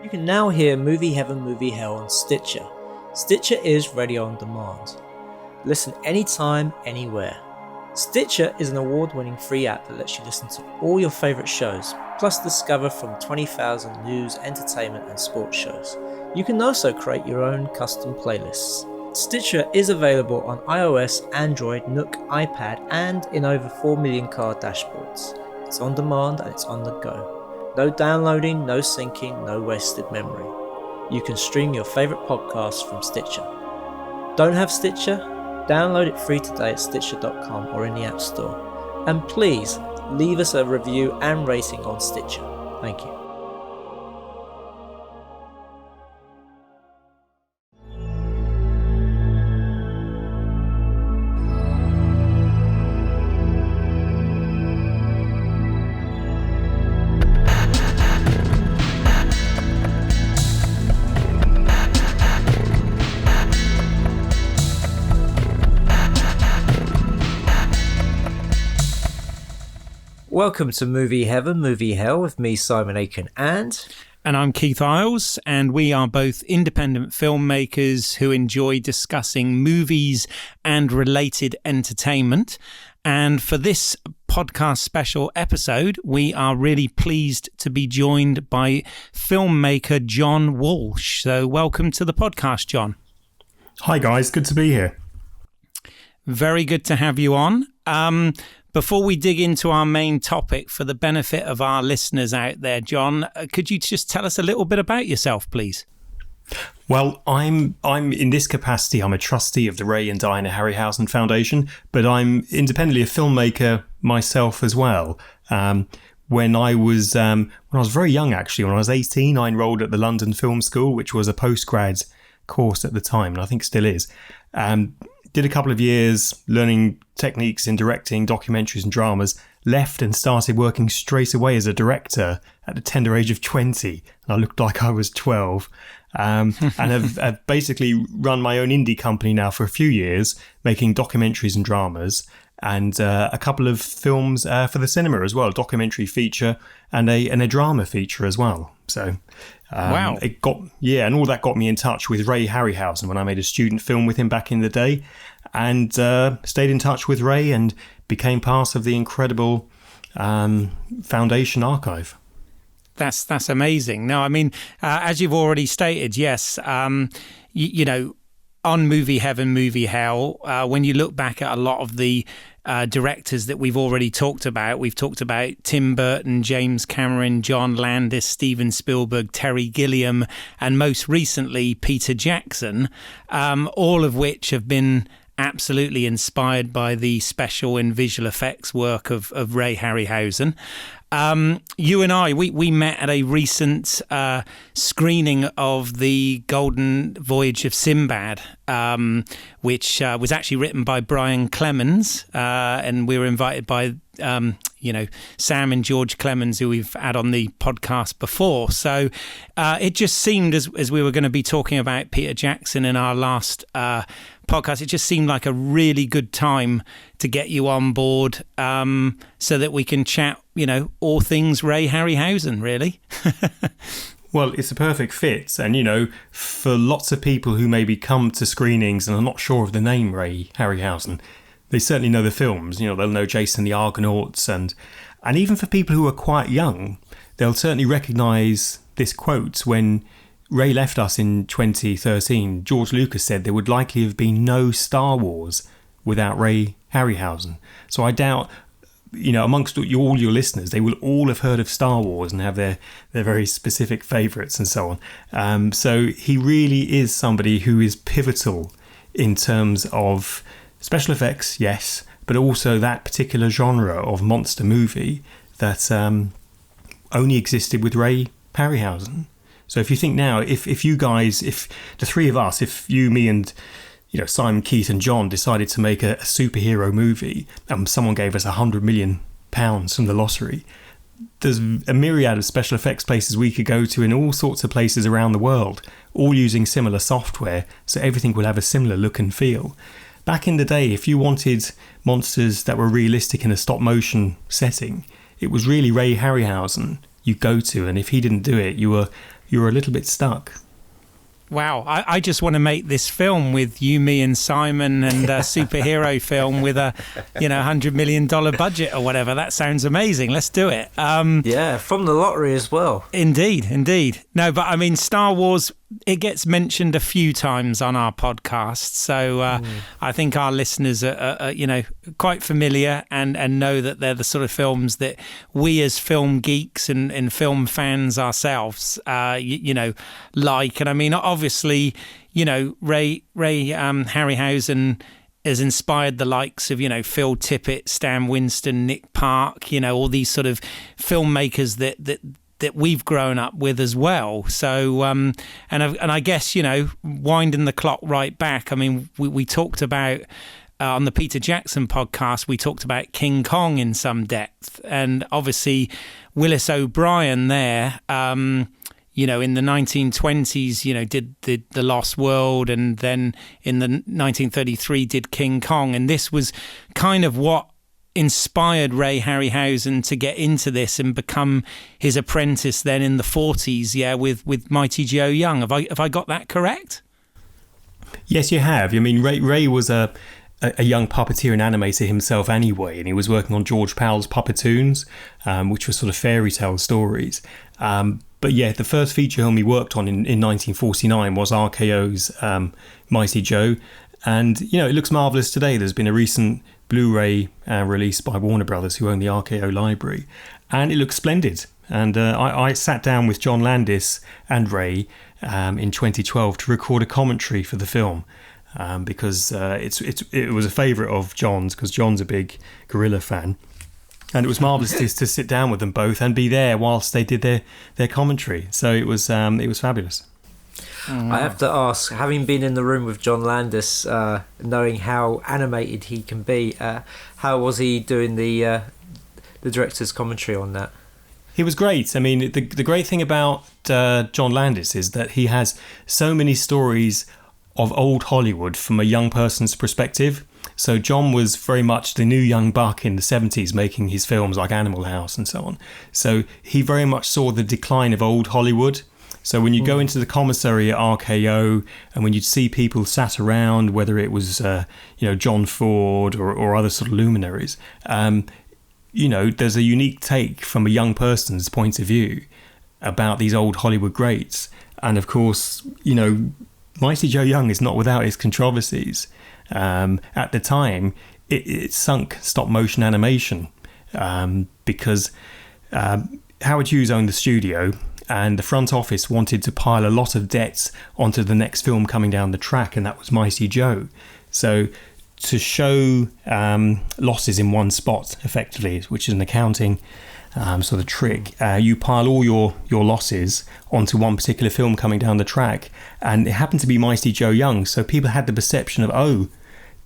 You can now hear Movie Heaven, Movie Hell on Stitcher. Stitcher is radio on demand. Listen anytime, anywhere. Stitcher is an award-winning free app that lets you listen to all your favourite shows, plus discover from 20,000 news, entertainment and sports shows. You can also create your own custom playlists. Stitcher is available on iOS, Android, Nook, iPad and in over 4 million car dashboards. It's on demand and it's on the go. No downloading, no syncing, no wasted memory. You can stream your favourite podcasts from Stitcher. Don't have Stitcher? Download it free today at Stitcher.com or in the App Store. And please leave us a review and rating on Stitcher. Thank you. Welcome to Movie Heaven, Movie Hell with me, Simon Aitken, and I'm Keith Eyles, and we are both independent filmmakers who enjoy discussing movies and related entertainment. And for this podcast special episode, we are really pleased to be joined by filmmaker John Walsh. So welcome to the podcast, John. Hi guys, good to be here. Very good to have you on. Before we dig into our main topic, for the benefit of our listeners out there, John, could you just tell us a little bit about yourself, please? Well, I'm in this capacity, I'm a trustee of the Ray and Diana Harryhausen Foundation, but I'm independently a filmmaker myself as well. When I was very young, actually, when I was 18, I enrolled at the London Film School, which was a postgrad course at the time, and I think still is. Did a couple of years learning techniques in directing documentaries and dramas, left and started working straight away as a director at the tender age of 20. And I looked like I was 12. And have basically run my own indie company now for a few years, making documentaries and dramas, and a couple of films for the cinema as well, a documentary feature and a drama feature as well. So wow. And all that got me in touch with Ray Harryhausen when I made a student film with him back in the day, and stayed in touch with Ray and became part of the incredible foundation archive. That's amazing. No, I mean, as you've already stated, yes, you know, on Movie Heaven, Movie Hell, when you look back at a lot of the directors that we've already talked about, we've talked about Tim Burton, James Cameron, John Landis, Steven Spielberg, Terry Gilliam, and most recently Peter Jackson, all of which have been absolutely inspired by the special and visual effects work of Ray Harryhausen. You and I, we met at a recent screening of the Golden Voyage of Sinbad, which was actually written by Brian Clemens, and we were invited by Sam and George Clemens, who we've had on the podcast before. So it just seemed, as we were going to be talking about Peter Jackson in our last podcast, it just seemed like a really good time to get you on board, so that we can chat, all things Ray Harryhausen, really. Well, it's a perfect fit. And, for lots of people who maybe come to screenings and are not sure of the name Ray Harryhausen, they certainly know the films. They'll know Jason the Argonauts. And even for people who are quite young, they'll certainly recognise this quote. When Ray left us in 2013, George Lucas said there would likely have been no Star Wars without Ray Harryhausen. So I doubt, amongst all your listeners, they will all have heard of Star Wars and have their very specific favourites and so on. So he really is somebody who is pivotal in terms of special effects, yes, but also that particular genre of monster movie that only existed with Ray Harryhausen. So if you think now, if you guys, if the three of us, if you, me and Simon, Keith and John decided to make a superhero movie and someone gave us £100 million from the lottery, there's a myriad of special effects places we could go to in all sorts of places around the world, all using similar software, so everything will have a similar look and feel. Back in the day, if you wanted monsters that were realistic in a stop motion setting, it was really Ray Harryhausen you go to, and if he didn't do it, you were you're a little bit stuck. Wow, I just want to make this film with you, me, and Simon, and a superhero film with a, $100 million budget or whatever. That sounds amazing. Let's do it. Yeah, from the lottery as well. Indeed. No, but I mean, Star Wars, it gets mentioned a few times on our podcast. So I think our listeners are quite familiar and know that they're the sort of films that we as film geeks and film fans ourselves, like. And I mean, obviously, Ray Harryhausen has inspired the likes of, Phil Tippett, Stan Winston, Nick Park, all these sort of filmmakers that we've grown up with as well. So, and I guess, winding the clock right back, I mean, we talked about, on the Peter Jackson podcast, we talked about King Kong in some depth. And obviously, Willis O'Brien there, in the 1920s, did the Lost World, and then in the 1933 did King Kong. And this was kind of what inspired Ray Harryhausen to get into this and become his apprentice then in the 40s, with Mighty Joe Young. Have I got that correct? Yes, you have. I mean, Ray was a young puppeteer and animator himself anyway, and he was working on George Powell's Puppetoons, which was sort of fairy tale stories. But yeah, the first feature film he worked on in 1949 was RKO's Mighty Joe. And, it looks marvellous today. There's been a recent Blu-ray release by Warner Brothers, who own the RKO library. And it looks splendid. And I sat down with John Landis and Ray in 2012 to record a commentary for the film. Because it was a favourite of John's, because John's a big gorilla fan. And it was marvellous to sit down with them both and be there whilst they did their commentary. So it was fabulous. I have to ask, having been in the room with John Landis, knowing how animated he can be, how was he doing the director's commentary on that? He was great. I mean, the great thing about John Landis is that he has so many stories of old Hollywood from a young person's perspective. So John was very much the new young buck in the 70s, making his films like Animal House and so on. So he very much saw the decline of old Hollywood. So when you go into the commissary at RKO, and when you'd see people sat around, whether it was John Ford or other sort of luminaries, there's a unique take from a young person's point of view about these old Hollywood greats. And of course, Mighty Joe Young is not without its controversies. At the time, it sunk stop motion animation because Howard Hughes owned the studio, and the front office wanted to pile a lot of debts onto the next film coming down the track, and that was Mighty Joe. So to show losses in one spot, effectively, which is an accounting sort of trick, you pile all your losses onto one particular film coming down the track, and it happened to be Mighty Joe Young, so people had the perception of,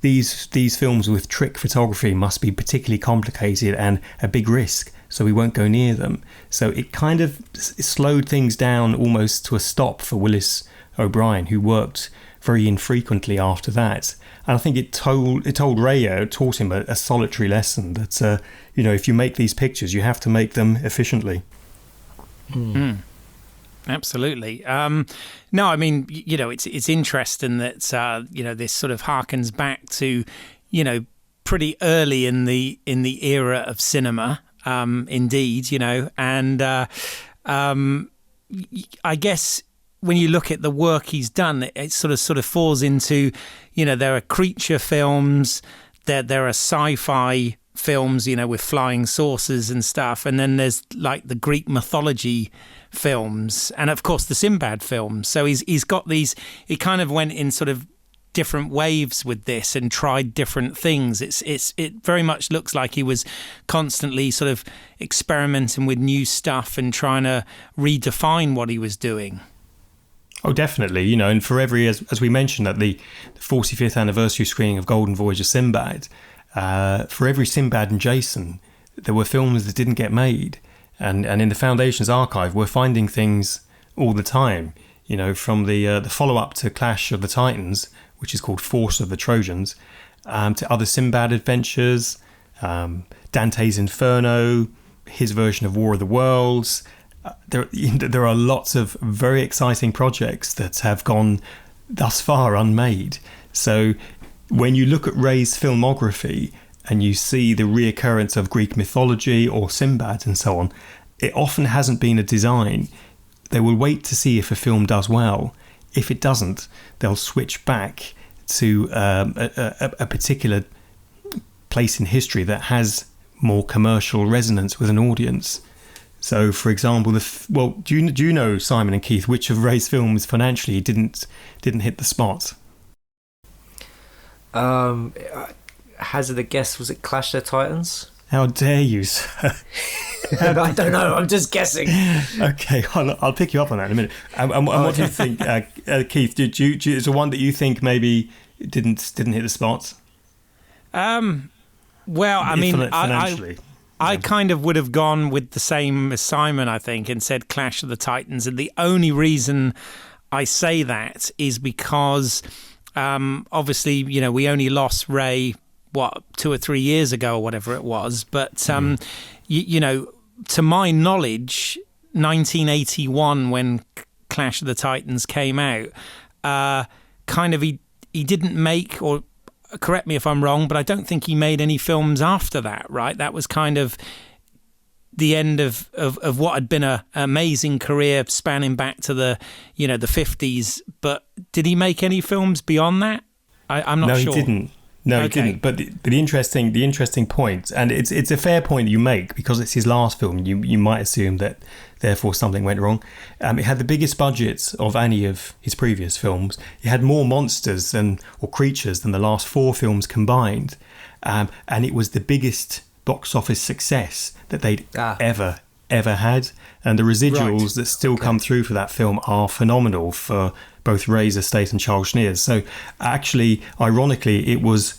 these films with trick photography must be particularly complicated and a big risk, so we won't go near them. So it kind of slowed things down almost to a stop for Willis O'Brien, who worked very infrequently after that. And I think it taught him a solitary lesson that if you make these pictures, you have to make them efficiently. Absolutely. No, I mean, it's interesting that this sort of harkens back to pretty early in the era of cinema. Indeed, and I guess when you look at the work he's done, it sort of falls into, there are creature films, there are sci-fi films, with flying saucers and stuff, and then there's like the Greek mythology films, and of course the Sinbad films. So he's got these. He kind of went in sort of different waves with this and tried different things. It very much looks like he was constantly sort of experimenting with new stuff and trying to redefine what he was doing. Oh, definitely. And for every, as we mentioned at the 45th anniversary screening of Golden Voyage of Sinbad, for every Sinbad and Jason, there were films that didn't get made. And in the Foundation's archive, we're finding things all the time, from the follow-up to Clash of the Titans, which is called Force of the Trojans, to other Sinbad adventures, Dante's Inferno, his version of War of the Worlds, there are lots of very exciting projects that have gone thus far unmade. So when you look at Ray's filmography and you see the reoccurrence of Greek mythology or Sinbad and so on, it often hasn't been a design. They will wait to see if a film does well. If it doesn't, they'll switch back to a particular place in history that has more commercial resonance with an audience. So, for example, do you know, Simon and Keith, which of Ray's films financially didn't hit the spot? Hazard a guess, was it Clash of the Titans? How dare you, sir? I don't know, I'm just guessing. Okay, I'll pick you up on that in a minute. And what do you think, Keith? Is there one that you think maybe didn't hit the spot? Well, I mean, financially. I kind of would have gone with the same as Simon, I think, and said Clash of the Titans. And the only reason I say that is because obviously, you know, we only lost Ray, 2 or 3 years ago or whatever it was. But, you know, to my knowledge, 1981, when Clash of the Titans came out, kind of he didn't make, or correct me if I'm wrong, but I don't think he made any films after that, right? That was kind of the end of what had been an amazing career spanning back to the 50s. But did he make any films beyond that? I'm not sure. No, he didn't. No, Okay. He didn't. But the interesting point, and it's a fair point you make, because it's his last film. You might assume that therefore something went wrong. It had the biggest budgets of any of his previous films. It had more monsters or creatures than the last 4 films combined, and it was the biggest box office success that they'd ever had. And the residuals that still come through for that film are phenomenal for both Ray's estate and Charles Schneer's. So actually, ironically, it was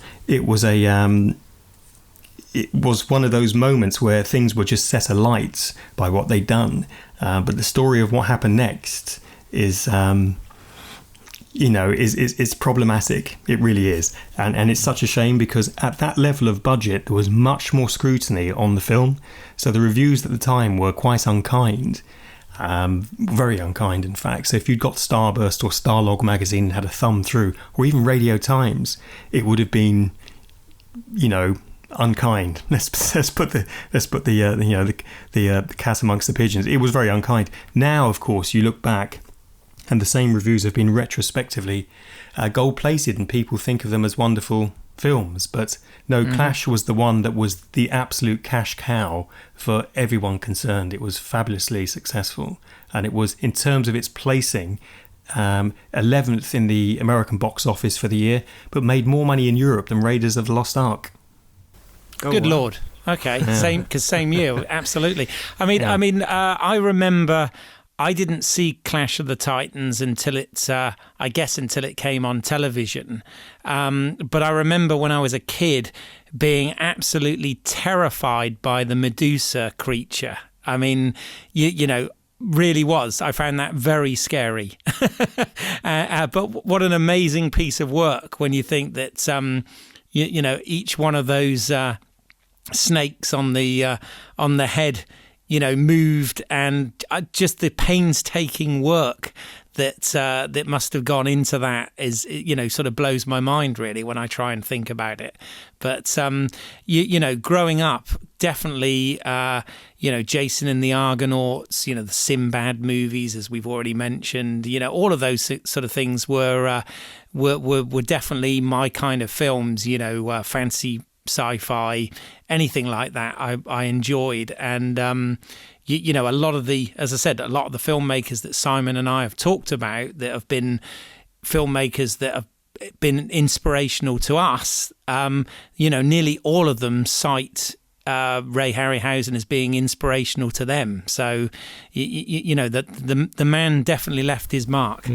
one of those moments where things were just set alight by what they'd done. But the story of what happened next is problematic. It really is. And it's such a shame, because at that level of budget, there was much more scrutiny on the film. So the reviews at the time were quite unkind. Very unkind, in fact. So if you'd got Starburst or Starlog magazine and had a thumb through, or even Radio Times, it would have been, unkind. Let's put the cat amongst the pigeons. It was very unkind. Now, of course, you look back, and the same reviews have been retrospectively gold-plated, and people think of them as wonderful films. But no, Clash was the one that was the absolute cash cow for everyone concerned. It was fabulously successful, and it was, in terms of its placing, 11th in the American box office for the year, but made more money in Europe than Raiders of the Lost Ark. Good Lord. Okay, same year, absolutely. I remember I didn't see Clash of the Titans until it came on television. But I remember when I was a kid being absolutely terrified by the Medusa creature. I mean, really was. I found that very scary. But what an amazing piece of work when you think that, each one of those snakes on the head, moved, and just the painstaking work that must have gone into that is, sort of blows my mind, really, when I try and think about it. But, growing up, definitely, Jason and the Argonauts, the Sinbad movies, as we've already mentioned, all of those sort of things were definitely my kind of films, fantasy, sci-fi, anything like that I enjoyed. And a lot of the filmmakers that Simon and I have talked about that have been filmmakers that have been inspirational to us, nearly all of them cite Ray Harryhausen as being inspirational to them. So the man definitely left his mark.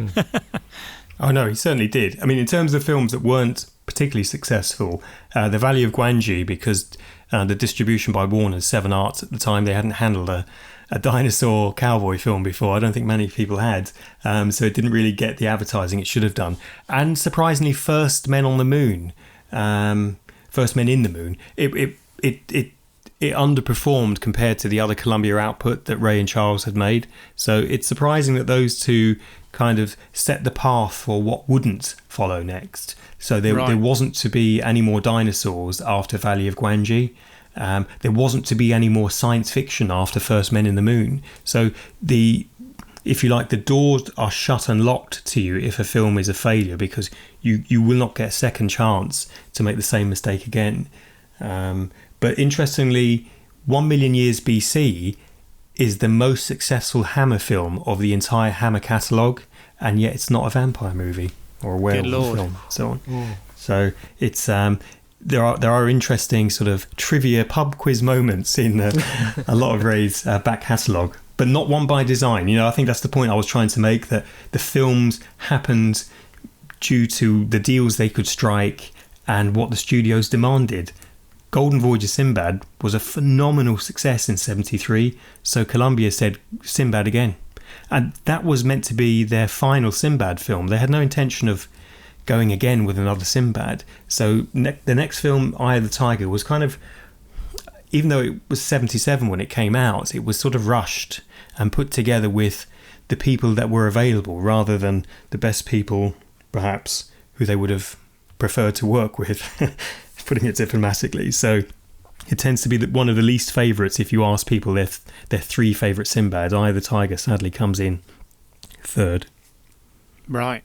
Oh no, he certainly did. I mean, in terms of films that weren't particularly successful, the Valley of Gwangi, because the distribution by Warner's 7 Arts at the time, they hadn't handled a dinosaur cowboy film before. I don't think many people had, so it didn't really get the advertising it should have done. And surprisingly, First Men in the Moon, it it underperformed compared to the other Columbia output that Ray and Charles had made. So it's surprising that those two kind of set the path for what wouldn't follow next. So there wasn't to be any more dinosaurs after Valley of Gwangi. There wasn't to be any more science fiction after First Men in the Moon. So if you like, the doors are shut and locked to you if a film is a failure, because you will not get a second chance to make the same mistake again. But interestingly, 1 Million Years BC is the most successful Hammer film of the entire Hammer catalogue, and yet it's not a vampire movie or a werewolf film, and so on. So it's there are interesting sort of trivia pub quiz moments in a lot of Ray's back catalogue, but not one by design. I think that's the point I was trying to make, that the films happened due to the deals they could strike and what the studios demanded. Golden Voyage of Sinbad was a phenomenal success in 1973, so Columbia said Sinbad again. And that was meant to be their final Sinbad film. They had no intention of going again with another Sinbad. So the next film, Eye of the Tiger, was kind of, even though it was 1977 when it came out, it was sort of rushed and put together with the people that were available rather than the best people, perhaps, who they would have preferred to work with, putting it diplomatically. So it tends to be one of the least favourites if you ask people their three favourite Sinbad. Eye of the Tiger sadly comes in third. Right.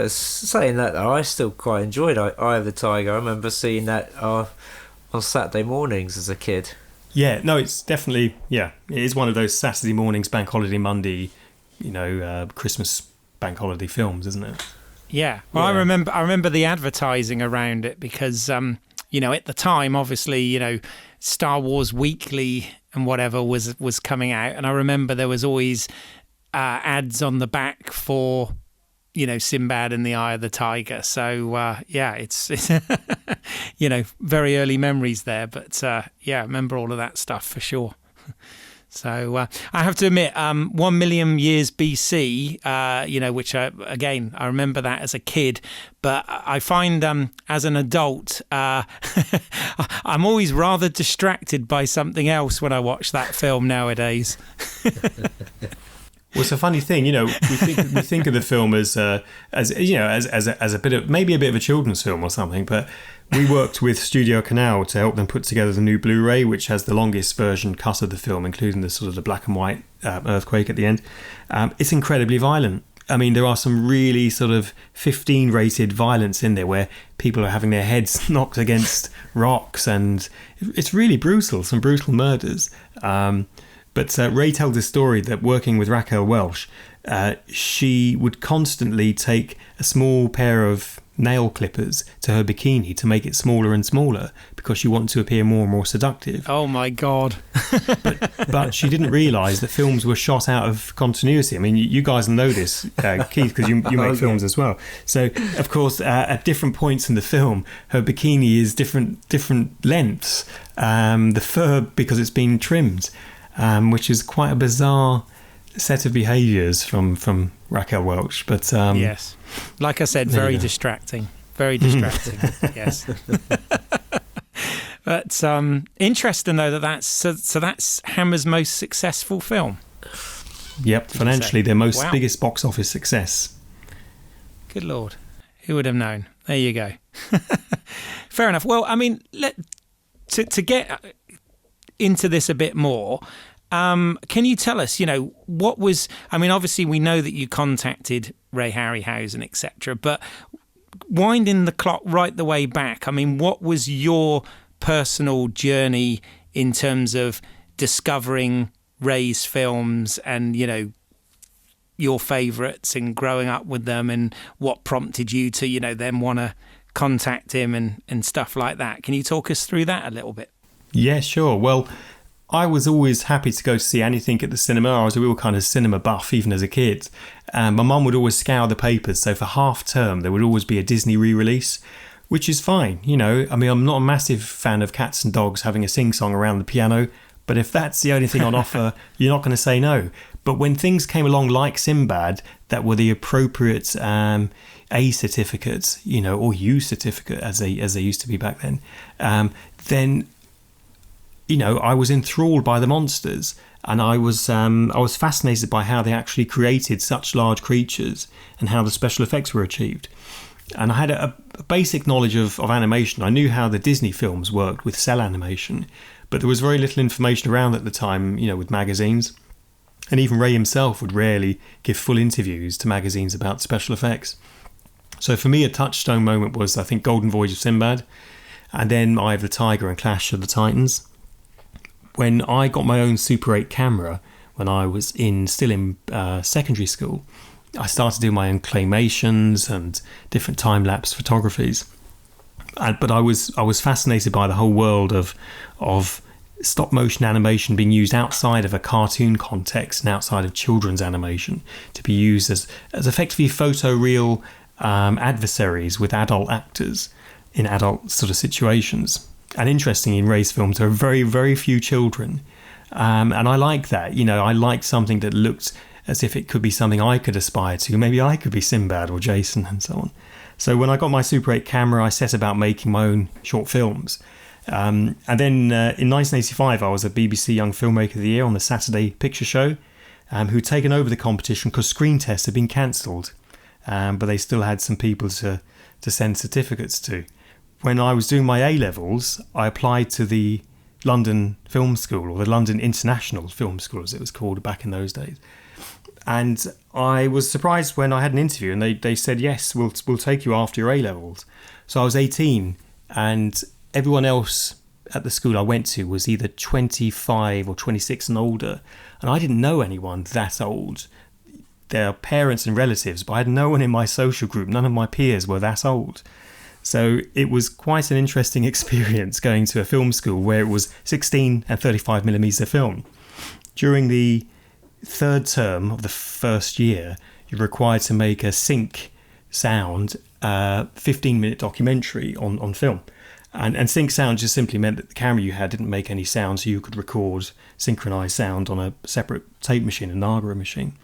Saying that though, I still quite enjoyed Eye of the Tiger. I remember seeing that on Saturday mornings as a kid. Yeah, no, it's definitely, it is one of those Saturday mornings, Bank Holiday Monday, Christmas Bank Holiday films, isn't it? Yeah. Well, I remember the advertising around it because, at the time, obviously, Star Wars Weekly and whatever was coming out, and I remember there was always ads on the back for, Sinbad and the Eye of the Tiger. So it's very early memories there, but I remember all of that stuff for sure. So I have to admit, 1 Million Years BC, which I remember that as a kid, but I find as an adult, I'm always rather distracted by something else when I watch that film nowadays. Well, it's a funny thing, we think of the film as a bit of maybe a bit of a children's film or something, but we worked with Studio Canal to help them put together the new Blu-ray, which has the longest version cut of the film, including the sort of the black and white earthquake at the end. It's incredibly violent. I mean, there are some really sort of 15 rated violence in there where people are having their heads knocked against rocks, and it's really brutal, some brutal murders. But Ray tells a story that working with Raquel Welch, she would constantly take a small pair of nail clippers to her bikini to make it smaller and smaller because she wanted to appear more and more seductive. Oh my God. But she didn't realise that films were shot out of continuity. I mean, you guys know this, Keith, because you make films as well. So, of course, at different points in the film, her bikini is different lengths. The fur, because it's been trimmed, which is quite a bizarre set of behaviours from Raquel Welch. But yes, like I said, very distracting. Very distracting. Yes. But interesting though that's Hammer's most successful film. Yep, financially their biggest box office success. Good Lord, who would have known? There you go. Fair enough. Well, I mean, to get into this a bit more. Can you tell us, what was... I mean, obviously we know that you contacted Ray Harryhausen, etc., but winding the clock right the way back, I mean, what was your personal journey in terms of discovering Ray's films and, your favourites and growing up with them, and what prompted you to, then want to contact him and stuff like that? Can you talk us through that a little bit? Yeah, sure. Well, I was always happy to go to see anything at the cinema. I was a real kind of cinema buff, even as a kid. My mum would always scour the papers, so for half term there would always be a Disney re-release, which is fine. I mean, I'm not a massive fan of cats and dogs having a sing-song around the piano, but if that's the only thing on offer, you're not going to say no. But when things came along like Sinbad that were the appropriate A certificates, or U certificate as they used to be back then, then I was enthralled by the monsters, and I was fascinated by how they actually created such large creatures and how the special effects were achieved. And I had a basic knowledge of animation. I knew how the Disney films worked with cell animation, but there was very little information around at the time, with magazines. And even Ray himself would rarely give full interviews to magazines about special effects. So for me, a touchstone moment was, I think, Golden Voyage of Sinbad, and then Eye of the Tiger and Clash of the Titans. When I got my own Super 8 camera, when I was still in secondary school, I started doing my own claymations and different time-lapse photographies. But I was fascinated by the whole world of stop-motion animation being used outside of a cartoon context and outside of children's animation to be used as effectively photoreal adversaries with adult actors in adult sort of situations. And interestingly, in Ray's films, there are very, very few children. And I like that. I like something that looked as if it could be something I could aspire to. Maybe I could be Sinbad or Jason and so on. So when I got my Super 8 camera, I set about making my own short films. And then in 1985, I was a BBC Young Filmmaker of the Year on the Saturday Picture Show, who'd taken over the competition because screen tests had been cancelled. But they still had some people to send certificates to. When I was doing my A-levels, I applied to the London Film School, or the London International Film School, as it was called back in those days. And I was surprised when I had an interview and they said, yes, we'll take you after your A-levels. So I was 18, and everyone else at the school I went to was either 25 or 26 and older. And I didn't know anyone that old. Their parents and relatives, but I had no one in my social group. None of my peers were that old. So it was quite an interesting experience going to a film school where it was 16 and 35mm film. During the third term of the first year, you're required to make a sync sound 15-minute documentary on film. And sync sound just simply meant that the camera you had didn't make any sound, so you could record synchronized sound on a separate tape machine, a Nagra machine.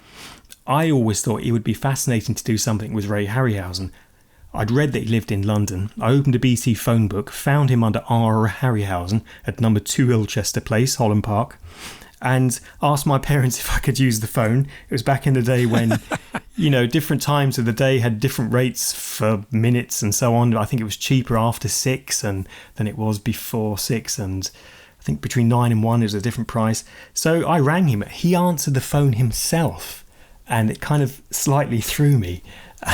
I always thought it would be fascinating to do something with Ray Harryhausen. I'd read that he lived in London. I opened a BT phone book, found him under R. Harryhausen at number 2 Ilchester Place, Holland Park, and asked my parents if I could use the phone. It was back in the day when, different times of the day had different rates for minutes and so on. I think it was cheaper after 6 than it was before 6, and I think between 9 and 1 it was a different price. So I rang him. He answered the phone himself, and it kind of slightly threw me.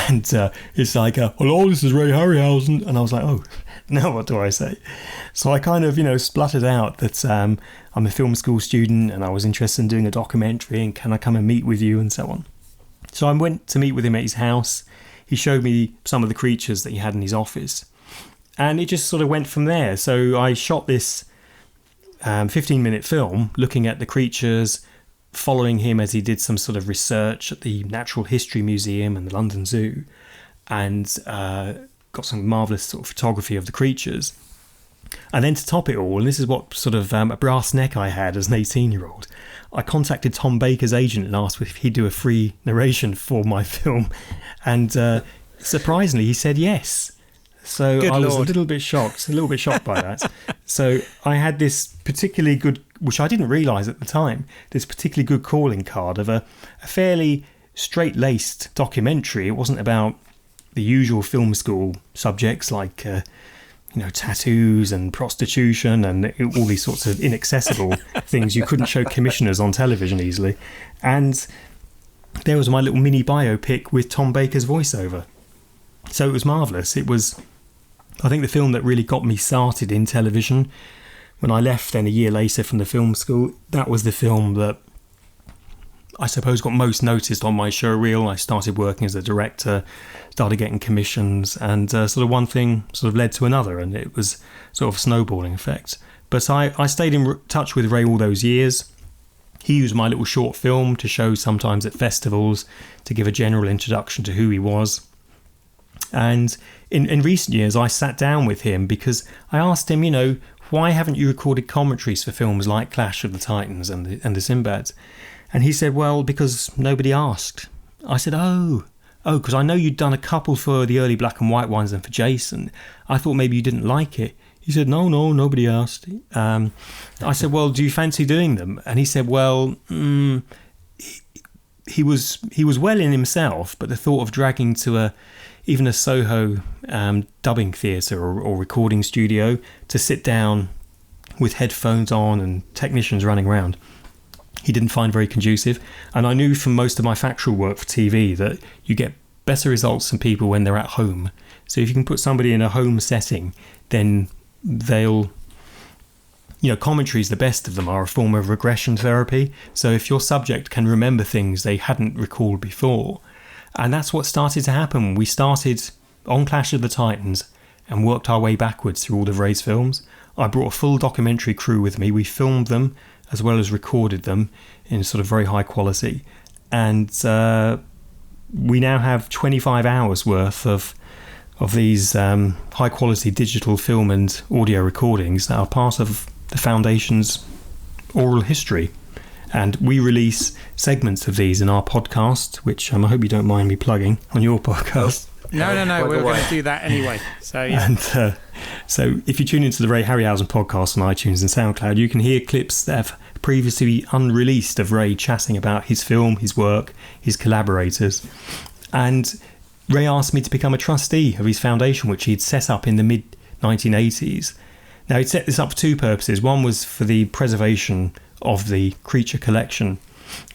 And it's like, hello, this is Ray Harryhausen. And I was like, oh, now what do I say? So I kind of, spluttered out that I'm a film school student and I was interested in doing a documentary, and can I come and meet with you and so on. So I went to meet with him at his house. He showed me some of the creatures that he had in his office. And it just sort of went from there. So I shot this 15-minute film looking at the creatures, following him as he did some sort of research at the Natural History Museum and the London Zoo, and got some marvellous sort of photography of the creatures. And then to top it all, and this is what sort of a brass neck I had as an 18-year-old, I contacted Tom Baker's agent and asked if he'd do a free narration for my film. And surprisingly, he said yes. So I was a little bit shocked by that. So I had this particularly good, which I didn't realise at the time, this particularly good calling card of a fairly straight-laced documentary. It wasn't about the usual film school subjects like, tattoos and prostitution and all these sorts of inaccessible things you couldn't show commissioners on television easily. And there was my little mini biopic with Tom Baker's voiceover. So it was marvellous. It was, I think, the film that really got me started in television. When I left then a year later from the film school, that was the film that I suppose got most noticed on my show reel. I started working as a director, started getting commissions, and sort of one thing sort of led to another, and it was sort of a snowballing effect. But I stayed in touch with Ray all those years. He used my little short film to show sometimes at festivals to give a general introduction to who he was. And in recent years, I sat down with him because I asked him, why haven't you recorded commentaries for films like Clash of the Titans and the Sinbads? And he said, well, because nobody asked. I said, oh, because I know you'd done a couple for the early black and white ones and for Jason. I thought maybe you didn't like it. He said, no, nobody asked. I said, well, do you fancy doing them? And he said, well, he was well in himself, but the thought of dragging to even a Soho dubbing theatre or recording studio to sit down with headphones on and technicians running around, he didn't find very conducive. And I knew from most of my factual work for TV that you get better results from people when they're at home. So if you can put somebody in a home setting, then they'll, commentaries, the best of them, are a form of regression therapy. So if your subject can remember things they hadn't recalled before, and that's what started to happen. We started on Clash of the Titans and worked our way backwards through all of Ray's films. I brought a full documentary crew with me. We filmed them as well as recorded them in sort of very high quality. And we now have 25 hours worth of these high quality digital film and audio recordings that are part of the Foundation's oral history. And we release segments of these in our podcast, which I hope you don't mind me plugging on your podcast. No, we're going to do that anyway. So yeah. And so if you tune into the Ray Harryhausen podcast on iTunes and SoundCloud, you can hear clips that have previously unreleased of Ray chatting about his film, his work, his collaborators. And Ray asked me to become a trustee of his foundation, which he'd set up in the mid-1980s. Now, he'd set this up for two purposes. One was for the preservation of the creature collection,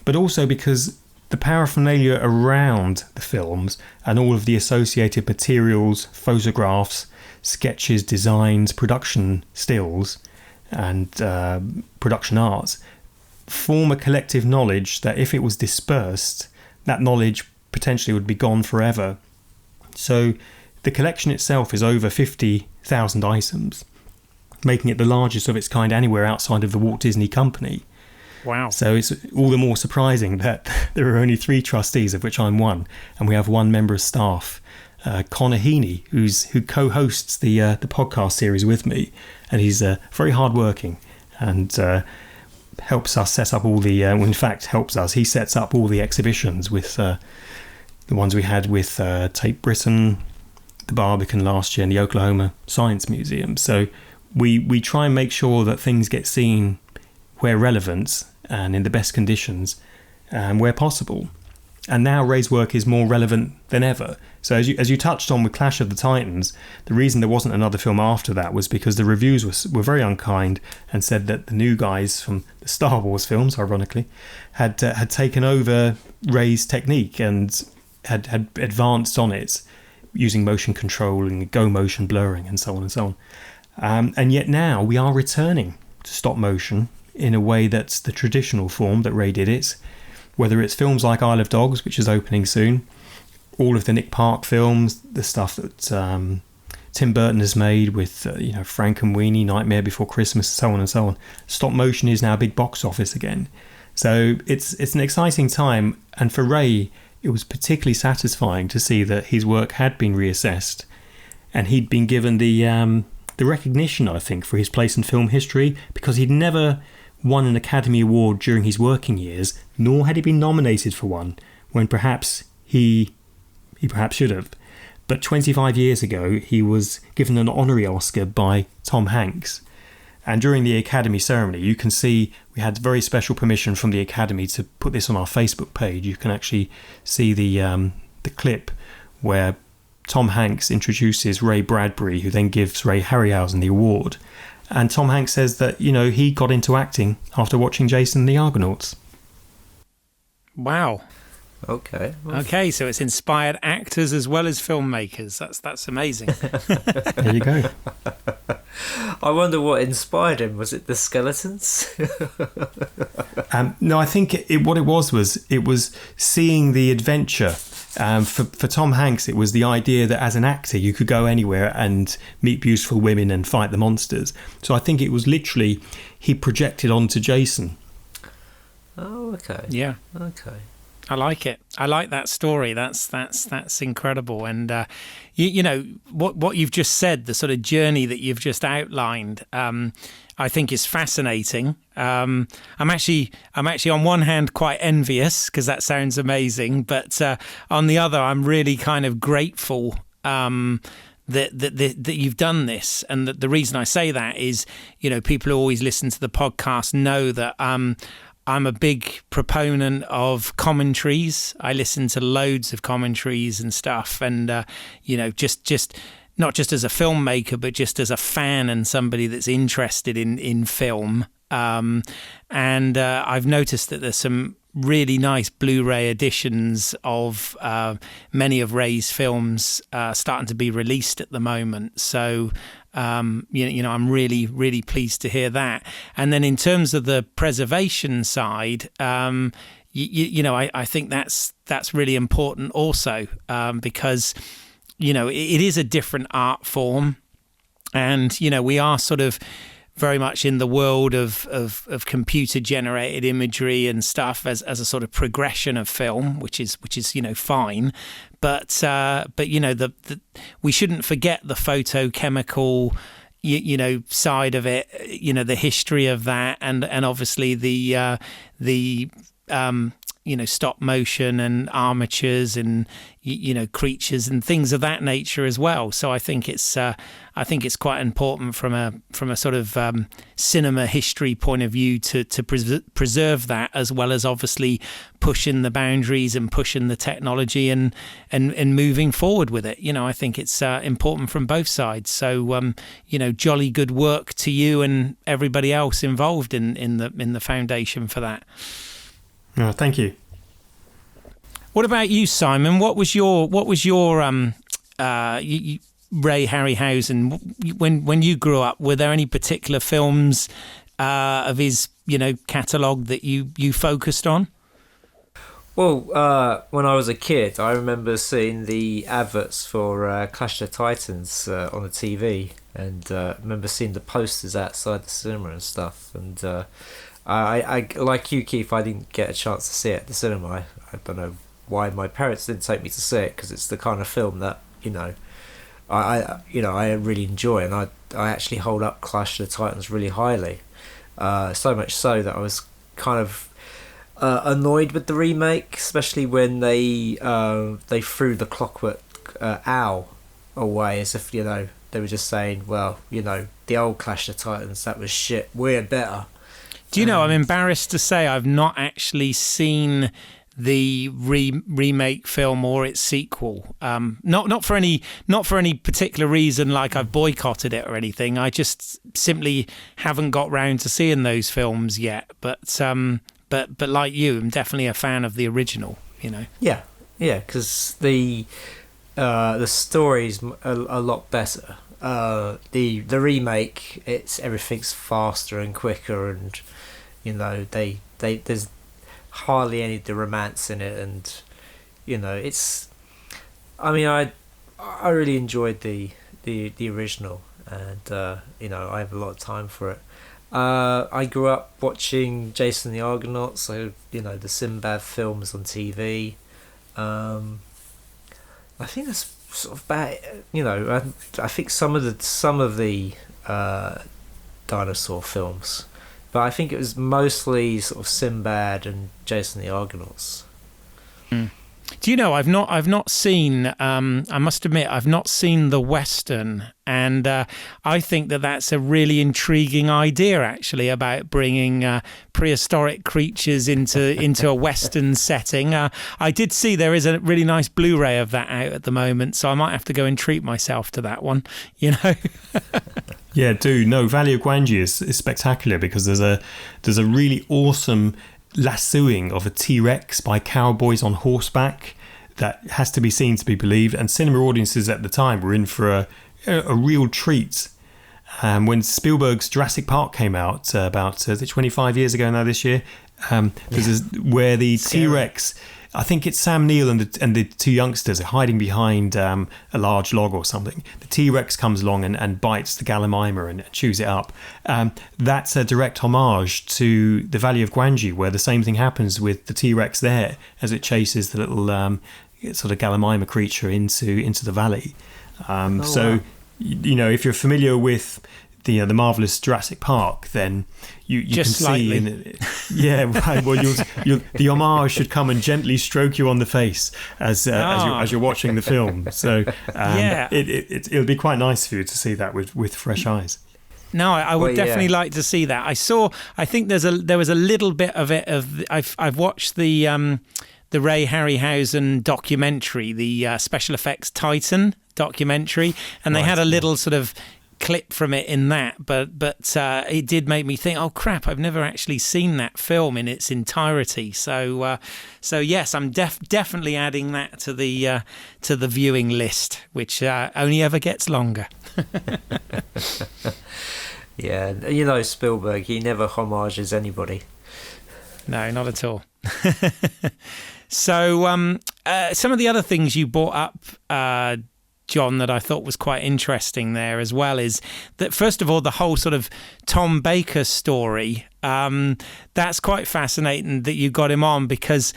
but also because the paraphernalia around the films and all of the associated materials, photographs, sketches, designs, production stills, and production arts form a collective knowledge that if it was dispersed, that knowledge potentially would be gone forever. So the collection itself is over 50,000 items, making it the largest of its kind anywhere outside of the Walt Disney Company. Wow. So it's all the more surprising that there are only 3 trustees, of which I'm one, and we have one member of staff, Connor Heaney, who co-hosts the podcast series with me, and he's very hardworking and helps us set up all the. He sets up all the exhibitions with the ones we had with Tate Britain, the Barbican last year, and the Oklahoma Science Museum. So we try and make sure that things get seen where relevant and in the best conditions and where possible. And now Ray's work is more relevant than ever. So as you touched on with Clash of the Titans, the reason there wasn't another film after that was because the reviews were very unkind and said that the new guys from the Star Wars films, ironically, had taken over Ray's technique and had advanced on it using motion control and go motion blurring and so on and so on. And yet now we are returning to stop motion in a way that's the traditional form that Ray did it, whether it's films like Isle of Dogs, which is opening soon, all of the Nick Park films, the stuff that Tim Burton has made with Frank and Weenie, Nightmare Before Christmas, so on and so on. Stop motion is now a big box office again. So it's an exciting time, and for Ray it was particularly satisfying to see that his work had been reassessed and he'd been given the recognition, I think, for his place in film history, because he'd never won an Academy Award during his working years, nor had he been nominated for one, when perhaps he perhaps should have. But 25 years ago, he was given an honorary Oscar by Tom Hanks. And during the Academy ceremony, you can see we had very special permission from the Academy to put this on our Facebook page. You can actually see the clip where Tom Hanks introduces Ray Bradbury, who then gives Ray Harryhausen the award. And Tom Hanks says that, he got into acting after watching Jason and the Argonauts. Wow. Okay. Okay, so it's inspired actors as well as filmmakers. That's amazing. There you go. I wonder what inspired him. Was it the skeletons? No, I think what it was seeing the adventure. For Tom Hanks, it was the idea that as an actor you could go anywhere and meet beautiful women and fight the monsters. So I think it was literally he projected onto Jason. Oh, okay. Yeah. Okay. I like it. I like that story. That's incredible. And what you've just said, the sort of journey that you've just outlined, I think is fascinating. I'm actually on one hand quite envious because that sounds amazing, but on the other, I'm really kind of grateful that you've done this. And the reason I say that is, people who always listen to the podcast know that I'm a big proponent of commentaries. I listen to loads of commentaries and stuff, and just not just as a filmmaker, but just as a fan and somebody that's interested in film. And I've noticed that there's some really nice Blu-ray editions of many of Ray's films starting to be released at the moment. So, I'm really, really pleased to hear that. And then in terms of the preservation side, I think that's really important also, because, it is a different art form. And, we are sort of very much in the world of computer generated imagery and stuff as a sort of progression of film, which is fine, but we shouldn't forget the photochemical side of it, the history of that, and obviously the stop motion and armatures and creatures and things of that nature as well. So I think it's quite important from a sort of cinema history point of view to preserve that, as well as obviously pushing the boundaries and pushing the technology and moving forward with it. I think it's important from both sides. So jolly good work to you and everybody else involved in the foundation for that. Oh, thank you. What about you, Simon? What was your Ray Harryhausen, when you grew up? Were there any particular films of his catalogue that you focused on? Well, when I was a kid, I remember seeing the adverts for Clash of the Titans on the TV, and remember seeing the posters outside the cinema and stuff. And I like you, Keith, I didn't get a chance to see it at the cinema. I don't know why my parents didn't take me to see it, because it's the kind of film that I really enjoy, and I actually hold up Clash of the Titans really highly. So much so that I was kind of annoyed with the remake, especially when they threw the Clockwork Owl away, as if they were just saying, well, the old Clash of the Titans, that was shit, we're better. Do you know, I'm embarrassed to say I've not actually seen the remake film or its sequel. Not for any particular reason, like I've boycotted it or anything. I just simply haven't got round to seeing those films yet. But like you, I'm definitely a fan of the original. Yeah, because the story's a lot better. The remake, everything's faster and quicker, and there's hardly any of the romance in it, and I really enjoyed the original, and I have a lot of time for it. I grew up watching Jason the Argonauts, so the Sinbad films on TV. I think that's sort of about it. I think some of the dinosaur films, but I think it was mostly sort of Sinbad and Jason the Argonauts. Do you know, I've not seen, I must admit, I've not seen the Western, and I think that's a really intriguing idea, actually, about bringing prehistoric creatures into a Western setting. I did see there is a really nice Blu-ray of that out at the moment, so I might have to go and treat myself to that one, Yeah, do. No, Valley of Gwangi is spectacular, because there's a really awesome lassoing of a T-Rex by cowboys on horseback that has to be seen to be believed, and cinema audiences at the time were in for a real treat. When Spielberg's Jurassic Park came out about 25 years ago now this year, where the T-Rex, I think it's Sam Neill and the two youngsters are hiding behind a large log or something. The T-Rex comes along and bites the Gallimimer and chews it up. That's a direct homage to the Valley of Gwangi, where the same thing happens with the T-Rex there as it chases the little sort of Gallimimer creature into the valley. Wow. If you're familiar with the marvelous Jurassic Park, then you can slightly. see. Yeah, right. Well, the homage should come and gently stroke you on the face as you're watching the film. So it'll be quite nice for you to see that with fresh eyes. No, I would definitely like to see that. I think there was a little bit of it. I've watched the Ray Harryhausen documentary, the Special Effects Titan documentary, and they had a little sort of clip from it in that, but it did make me think, oh crap, I've never actually seen that film in its entirety. So yes, I'm definitely adding that to the viewing list, which only ever gets longer. Yeah, you know Spielberg, he never homages anybody. No, not at all. So some of the other things you brought up, John, that I thought was quite interesting there as well is that, first of all, the whole sort of Tom Baker story, that's quite fascinating that you got him on because,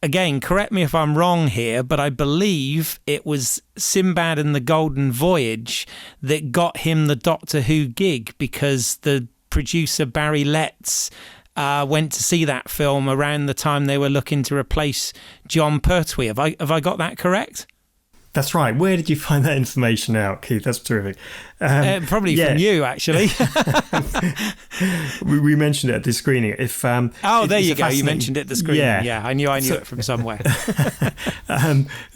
again, correct me if I'm wrong here, but I believe it was Sinbad and the Golden Voyage that got him the Doctor Who gig because the producer Barry Letts went to see that film around the time they were looking to replace John Pertwee. Have I got that correct? That's right. Where did you find that information out, Keith? That's terrific. Probably from you, actually. we mentioned it at the screening. There you go. You mentioned it at the screening. Yeah, I knew it from somewhere.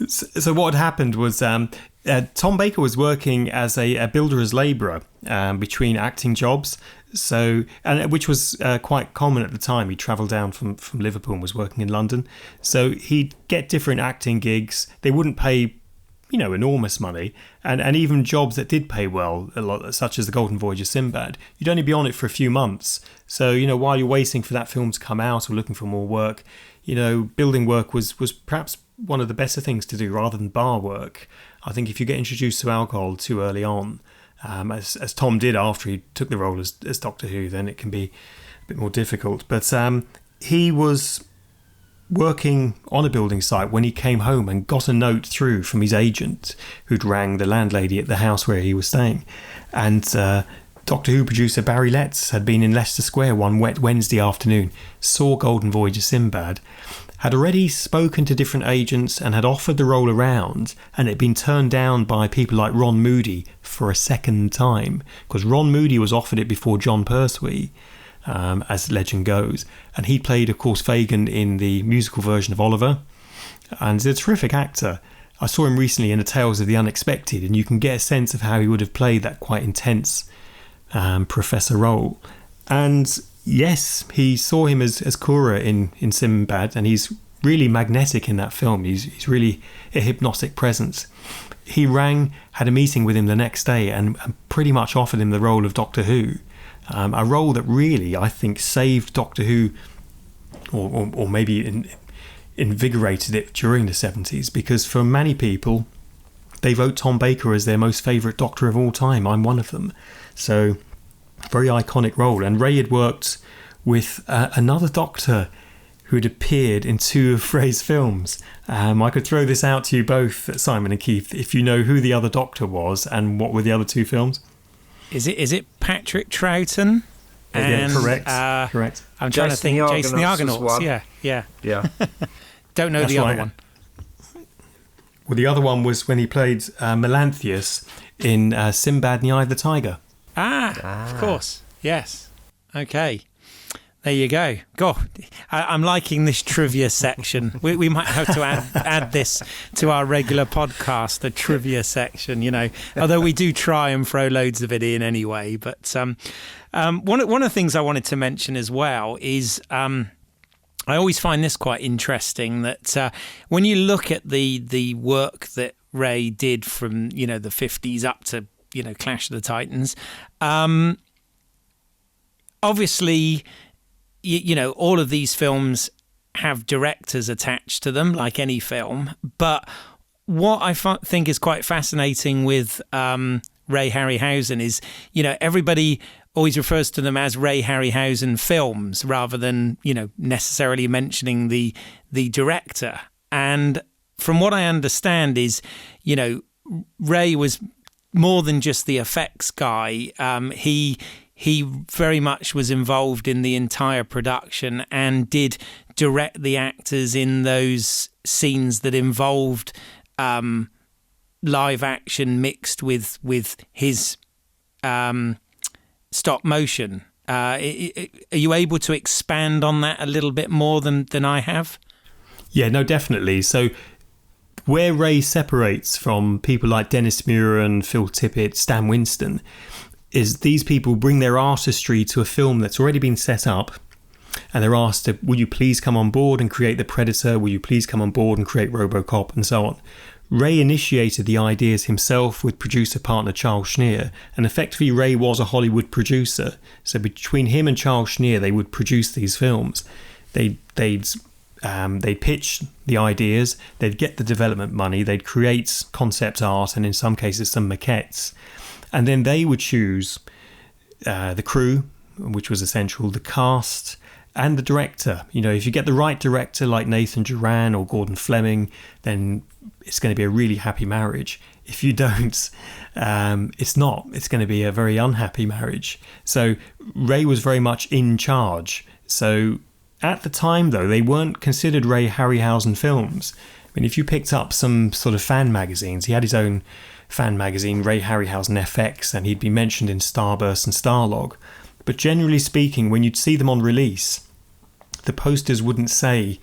So what had happened was Tom Baker was working as a builder as labourer between acting jobs. Which was quite common at the time. He travelled down from Liverpool and was working in London. So he'd get different acting gigs. They wouldn't pay enormous money, and even jobs that did pay well, a lot, such as the Golden Voyage of Sinbad, you'd only be on it for a few months. So while you're waiting for that film to come out or looking for more work, building work was perhaps one of the better things to do rather than bar work. I think if you get introduced to alcohol too early on, as Tom did after he took the role as Doctor Who, then it can be a bit more difficult. But he was working on a building site when he came home and got a note through from his agent who'd rang the landlady at the house where he was staying. And Doctor Who producer Barry Letts had been in Leicester Square one wet Wednesday afternoon, saw Golden Voyage of Sinbad, had already spoken to different agents and had offered the role around, and it had been turned down by people like Ron Moody for a second time, because Ron Moody was offered it before John Pertwee, as legend goes, and he played, of course, Fagin in the musical version of Oliver, and he's a terrific actor. I saw him recently in A Tales of the Unexpected, and you can get a sense of how he would have played that quite intense professor role. And yes, he saw him as Kura in Sinbad, and he's really magnetic in that film. He's really a hypnotic presence. He had a meeting with him the next day and pretty much offered him the role of Doctor Who. A role that really, I think, saved Doctor Who, or maybe invigorated it during the 70s, because for many people, they vote Tom Baker as their most favourite Doctor of all time. I'm one of them. So, very iconic role. And Ray had worked with another Doctor who'd appeared in two of Ray's films. I could throw this out to you both, Simon and Keith, if you know who the other Doctor was and what were the other two films. Is it Patrick Troughton? And, correct. I'm trying to think. Jason the Argonauts. Yeah. Don't know. That's the other one. Well, the other one was when he played Melanthius in Sinbad and the Eye of the Tiger. Of course. Yes. Okay. There you go. God, I'm liking this trivia section. We might have to add this to our regular podcast, the trivia section, although we do try and throw loads of it in anyway. But one of the things I wanted to mention as well is I always find this quite interesting, that when you look at the work that Ray did from, the 50s up to, Clash of the Titans, obviously, all of these films have directors attached to them, like any film. But what I think is quite fascinating with Ray Harryhausen is, everybody always refers to them as Ray Harryhausen films rather than, necessarily mentioning the director. And from what I understand is, Ray was more than just the effects guy. He very much was involved in the entire production and did direct the actors in those scenes that involved live action mixed with his stop motion. Are you able to expand on that a little bit more than I have? Yeah, no, definitely. So where Ray separates from people like Dennis Muren, Phil Tippett, Stan Winston, is these people bring their artistry to a film that's already been set up, and they're asked, will you please come on board and create The Predator? Will you please come on board and create RoboCop? And so on. Ray initiated the ideas himself with producer partner Charles Schneer, and effectively Ray was a Hollywood producer. So between him and Charles Schneer, they would produce these films. They'd pitch the ideas, they'd get the development money, they'd create concept art, and in some cases some maquettes. And then they would choose the crew, which was essential, the cast, and the director. You know, if you get the right director like Nathan Duran or Gordon Fleming, then it's going to be a really happy marriage. If you don't, it's not. It's going to be a very unhappy marriage. So Ray was very much in charge. So at the time, though, they weren't considered Ray Harryhausen films. I mean, if you picked up some sort of fan magazines, he had his own fan magazine, Ray Harryhausen FX, and he'd be mentioned in Starburst and Starlog. But generally speaking, when you'd see them on release, the posters wouldn't say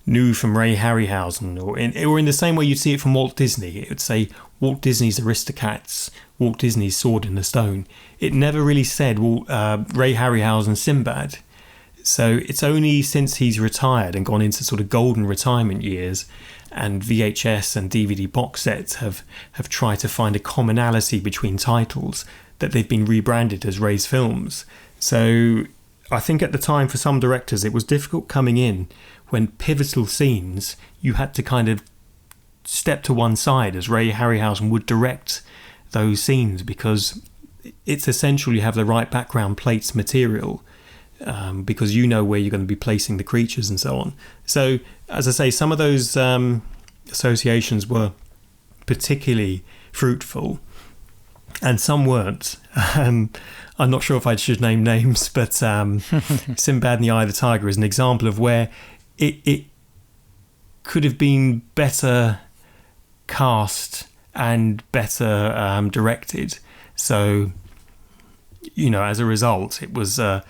new from Ray Harryhausen, or in the same way you'd see it from Walt Disney. It would say Walt Disney's Aristocats, Walt Disney's Sword in the Stone. It never really said Ray Harryhausen Sinbad. So it's only since he's retired and gone into sort of golden retirement years, and VHS and DVD box sets have tried to find a commonality between titles, that they've been rebranded as Ray's films. So I think at the time for some directors it was difficult coming in when pivotal scenes you had to kind of step to one side as Ray Harryhausen would direct those scenes, because it's essential you have the right background plates material, because you know where you're going to be placing the creatures and so on. So as I say, some of those associations were particularly fruitful and some weren't. I'm not sure if I should name names, but Sinbad and the Eye of the Tiger is an example of where it could have been better cast and better directed. So, you know, as a result, it was a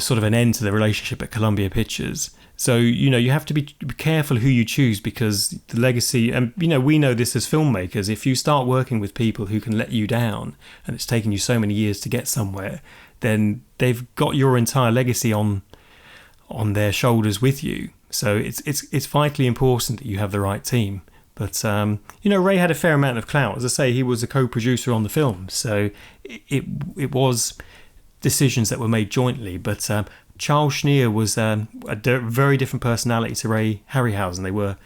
sort of an end to the relationship at Columbia Pictures. So, you know, you have to be careful who you choose, because the legacy, and, you know, we know this as filmmakers, if you start working with people who can let you down and it's taken you so many years to get somewhere, then they've got your entire legacy on their shoulders with you. So it's vitally important that you have the right team. But, you know, Ray had a fair amount of clout. As I say, he was a co-producer on the film. So it was decisions that were made jointly. But Charles Schneer was a very different personality to Ray Harryhausen. They were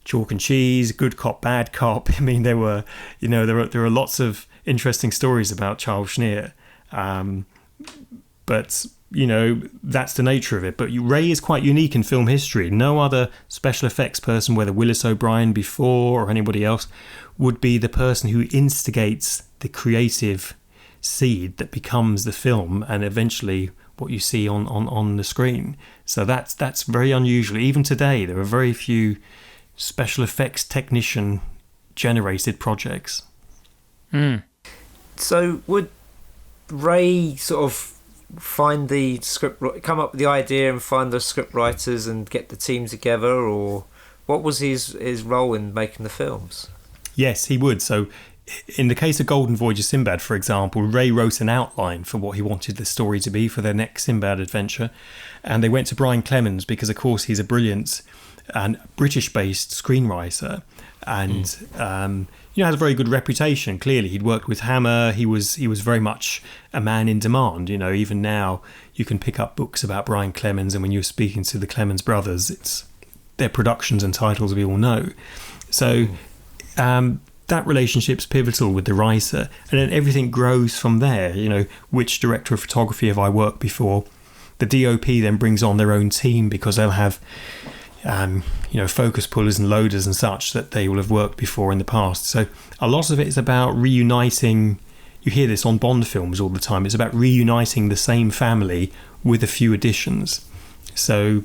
chalk and cheese, good cop, bad cop. I mean, there were lots of interesting stories about Charles Schneer. But, you know, that's the nature of it. But Ray is quite unique in film history. No other special effects person, whether Willis O'Brien before or anybody else, would be the person who instigates the creative seed that becomes the film and eventually what you see on the screen. So that's very unusual. Even today, there are very few special effects technician generated projects. So would Ray sort of find the script, come up with the idea and find the script writers and get the team together, or what was his role in making the films? Yes, he would. So in the case of Golden Voyage of Sinbad, for example, Ray wrote an outline for what he wanted the story to be for their next Sinbad adventure, and they went to Brian Clemens because, of course, he's a brilliant and British-based screenwriter, and you know, has a very good reputation. Clearly, he'd worked with Hammer. He was very much a man in demand. You know, even now you can pick up books about Brian Clemens, and when you're speaking to the Clemens brothers, it's their productions and titles we all know. So that relationship's pivotal with the writer, and then everything grows from there. You know, which director of photography have I worked before? The DOP then brings on their own team because they'll have focus pullers and loaders and such that they will have worked before in the past. So a lot of it is about reuniting. You hear this on Bond films all the time. It's about reuniting the same family with a few additions. So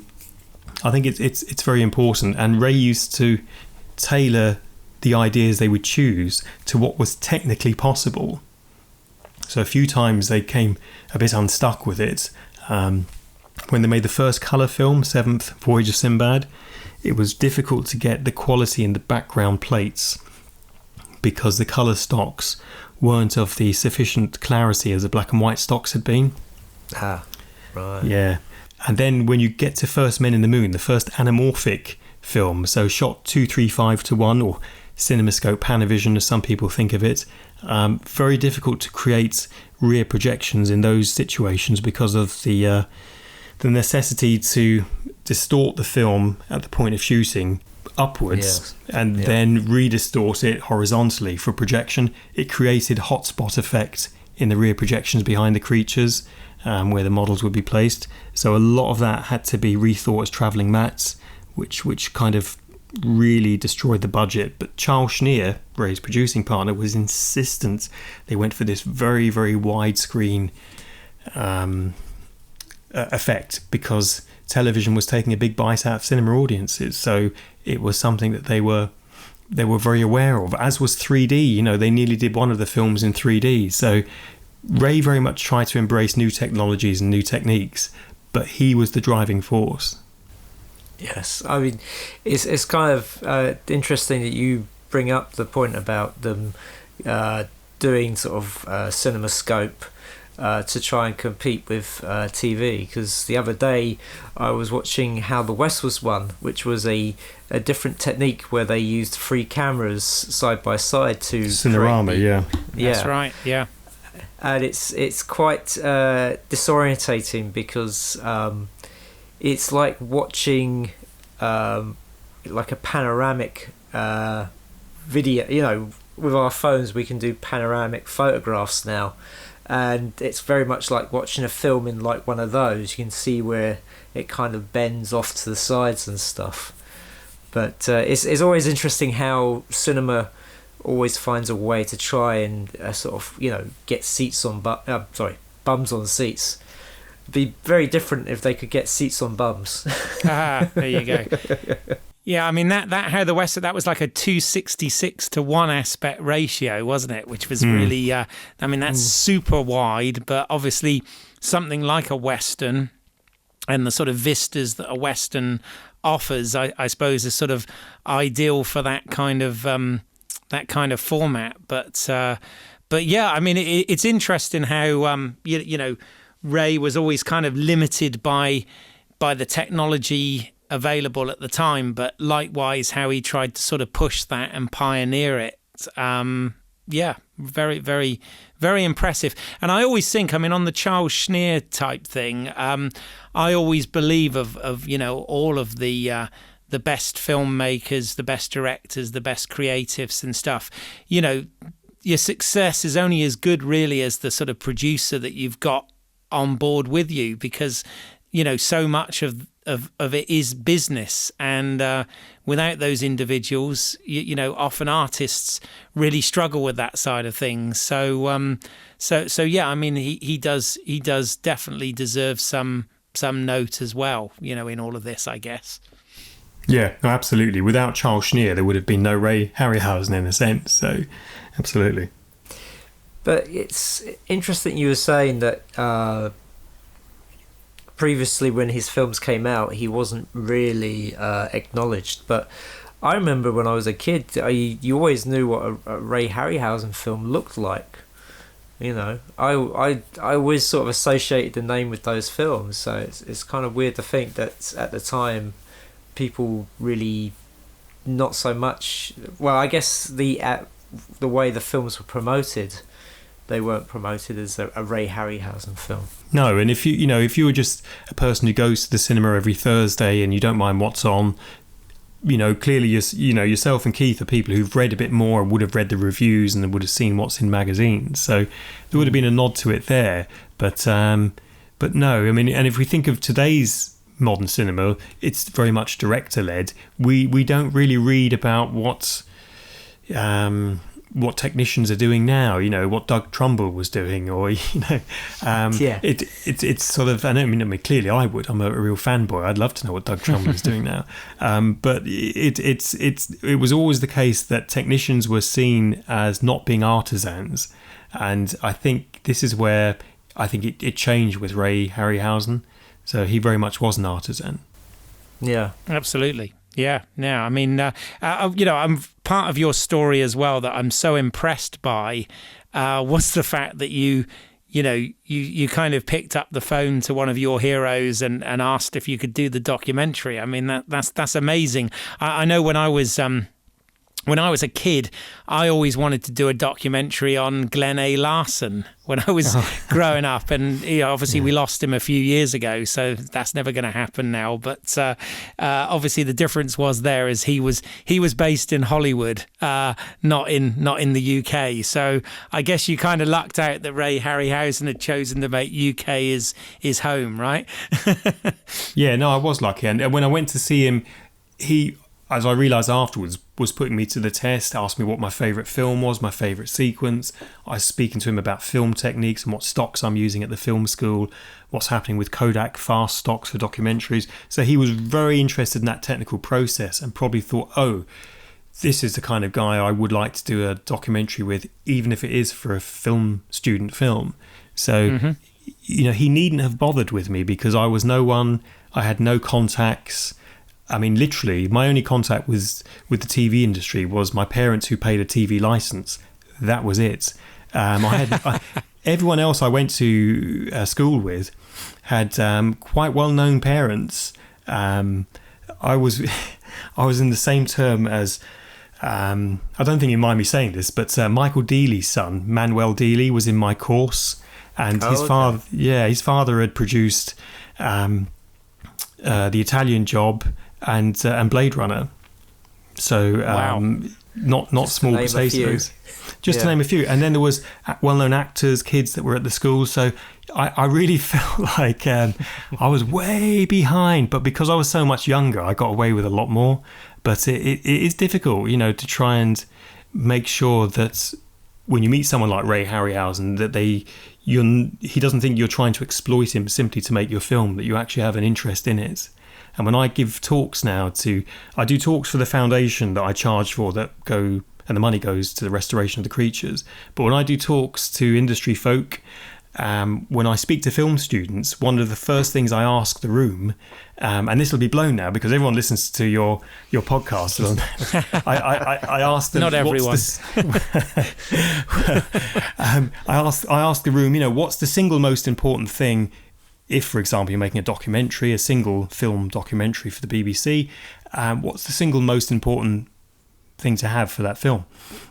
I think it's very important. And Ray used to tailor the ideas they would choose to what was technically possible. So a few times they came a bit unstuck with it. When they made the first colour film, Seventh Voyage of Sinbad, it was difficult to get the quality in the background plates because the colour stocks weren't of the sufficient clarity as the black and white stocks had been. Ah, right. Yeah. And then when you get to First Men in the Moon, the first anamorphic film, so shot 2:3:5:1 or CinemaScope Panavision as some people think of it, very difficult to create rear projections in those situations because of the necessity to distort the film at the point of shooting upwards and then redistort it horizontally for projection. It created hotspot effect in the rear projections behind the creatures where the models would be placed. So a lot of that had to be rethought as travelling mats, which kind of really destroyed the budget. But Charles Schneer, Ray's producing partner, was insistent they went for this very, very widescreen effect because television was taking a big bite out of cinema audiences. So it was something that they were very aware of, as was 3D. They nearly did one of the films in 3D. So Ray very much tried to embrace new technologies and new techniques, but he was the driving force. Yes, I mean, it's kind of interesting that you bring up the point about them doing sort of CinemaScope to try and compete with TV, because the other day I was watching How the West Was Won, which was a different technique where they used 3 cameras side by side to Cinerama, yeah. That's right, yeah. And it's quite disorientating because it's like watching like a panoramic video. With our phones we can do panoramic photographs now, and it's very much like watching a film in like one of those. You can see where it kind of bends off to the sides and stuff. But it's always interesting how cinema always finds a way to try and sort of get seats on bums on seats. It'd be very different if they could get seats on bums. There you go. Yeah, I mean that How the West, that was like a 2:66:1 aspect ratio, wasn't it? Which was really, that's super wide, but obviously something like a Western and the sort of vistas that a Western offers, I suppose, is sort of ideal for that kind of format. But yeah, I mean, it's interesting how Ray was always kind of limited by the technology available at the time, but likewise how he tried to sort of push that and pioneer it. Very, very, very impressive. And I always think, on the Charles Schneer type thing, I always believe of all of the best filmmakers, the best directors, the best creatives and stuff. Your success is only as good really as the sort of producer that you've got on board with you, because so much of it is business, and without those individuals, often artists really struggle with that side of things. So yeah, I mean, he does definitely deserve some note as well, in all of this, I guess. Yeah, no, absolutely. Without Charles Schneer, there would have been no Ray Harryhausen in a sense. So, absolutely. But it's interesting you were saying that previously when his films came out, he wasn't really acknowledged. But I remember when I was a kid, you always knew what a Ray Harryhausen film looked like. I always sort of associated the name with those films. So it's kind of weird to think that at the time, people really not so much. Well, I guess the way the films were promoted, they weren't promoted as a Ray Harryhausen film. No, and if you were just a person who goes to the cinema every Thursday and you don't mind what's on, clearly yourself and Keith are people who've read a bit more and would have read the reviews and would have seen what's in magazines. So there would have been a nod to it there. But no, I mean, and if we think of today's modern cinema. It's very much director-led. We don't really read about what technicians are doing now, what Doug Trumbull was doing, or it's sort of, I mean clearly I would. I'm a real fanboy. I'd love to know what Doug Trumbull is doing now. But it was always the case that technicians were seen as not being artisans, and I think this is where I think it changed with Ray Harryhausen. So he very much was an artisan. Yeah, absolutely. Yeah. I mean, I'm part of your story as well that I'm so impressed by was the fact that you kind of picked up the phone to one of your heroes and asked if you could do the documentary. I mean, that's amazing. I know when I was a kid, I always wanted to do a documentary on Glenn A. Larson when I was growing up. And obviously we lost him a few years ago, so that's never going to happen now. But obviously the difference was there is he was based in Hollywood, not in the UK. So I guess you kind of lucked out that Ray Harryhausen had chosen to make UK his home, right? Yeah, no, I was lucky. And when I went to see him, he, as I realised afterwards, was putting me to the test, asked me what my favourite film was, my favourite sequence. I was speaking to him about film techniques and what stocks I'm using at the film school, what's happening with Kodak fast stocks for documentaries. So he was very interested in that technical process and probably thought, oh, this is the kind of guy I would like to do a documentary with, even if it is for a film student film. So, he needn't have bothered with me because I was no one, I had no contacts. I mean, literally, my only contact with the TV industry was my parents who paid a TV license. That was it. Everyone else I went to school with had quite well-known parents. I was in the same term as, I don't think you mind me saying this, but Michael Deely's son, Manuel Deely, was in my course, and his father had produced The Italian Job and Blade Runner. So not small potatoes. Just to name a few. And then there was well-known actors, kids that were at the school. So I really felt like I was way behind. But because I was so much younger, I got away with a lot more. But it is difficult, to try and make sure that when you meet someone like Ray Harryhausen, that he doesn't think you're trying to exploit him simply to make your film, that you actually have an interest in it. And when I give talks now I do talks for the foundation that I charge for that go, and the money goes to the restoration of the creatures. But when I do talks to industry folk, when I speak to film students, one of the first things I ask the room, and this will be blown now because everyone listens to your podcast. I ask them. Not everyone. I ask the room, what's the single most important thing? If, for example, you're making a documentary, a single film documentary for the BBC, what's the single most important thing to have for that film?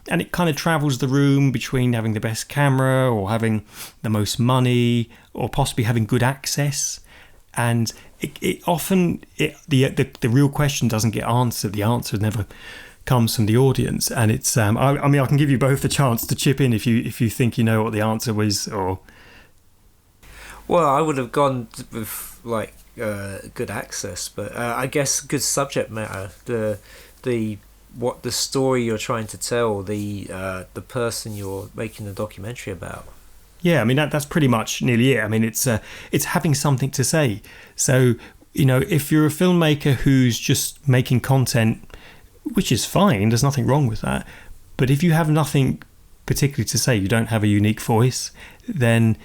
And it kind of travels the room between having the best camera or having the most money or possibly having good access. And it often, the real question doesn't get answered. The answer never comes from the audience. And it's, I can give you both a chance to chip in if you think you know what the answer was or... Well, I would have gone with good access, but I guess good subject matter. What the story you're trying to tell, the person you're making the documentary about. Yeah, I mean that's pretty much nearly it. I mean it's having something to say. So if you're a filmmaker who's just making content, which is fine, there's nothing wrong with that. But if you have nothing particularly to say, you don't have a unique voice, then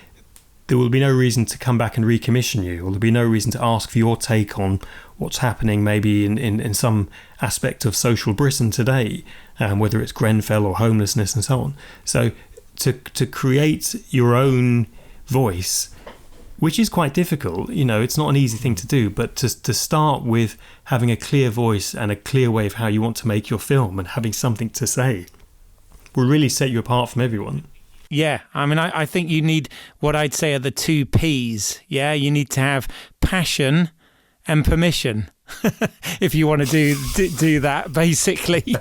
there will be no reason to come back and recommission you, or there'll be no reason to ask for your take on what's happening maybe in some aspect of social Britain today, whether it's Grenfell or homelessness and so on. So to create your own voice, which is quite difficult, it's not an easy thing to do, but to start with having a clear voice and a clear way of how you want to make your film and having something to say will really set you apart from everyone. Yeah, I mean, I think you need what I'd say are the 2 Ps. Yeah, you need to have passion and permission if you want to do that, basically.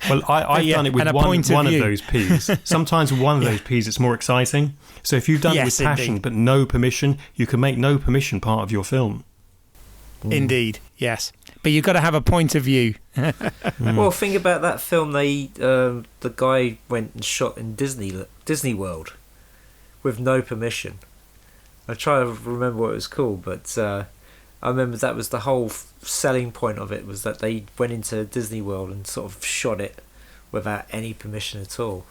Well, I've done it with one of those Ps. Sometimes with one of those Ps, it's more exciting. So if you've done it with passion but no permission, you can make no permission part of your film. Indeed, yes. But you've got to have a point of view. Well, think about that film. The guy went and shot in Disney World with no permission. I try to remember what it was called, but I remember that was the whole selling point of it, was that they went into Disney World and sort of shot it without any permission at all.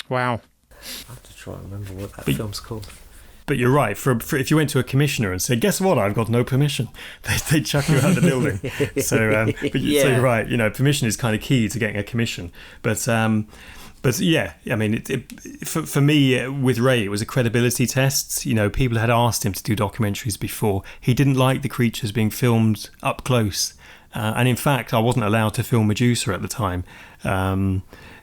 Wow. I have to try and remember what that film's called. But you're right. For if you went to a commissioner and said, "Guess what? I've got no permission," they'd chuck you out of the building. So, so you're right. You know, permission is kind of key to getting a commission. But yeah, I mean, for me with Ray, it was a credibility test. You know, people had asked him to do documentaries before. He didn't like the creatures being filmed up close, and in fact, I wasn't allowed to film Medusa at the time.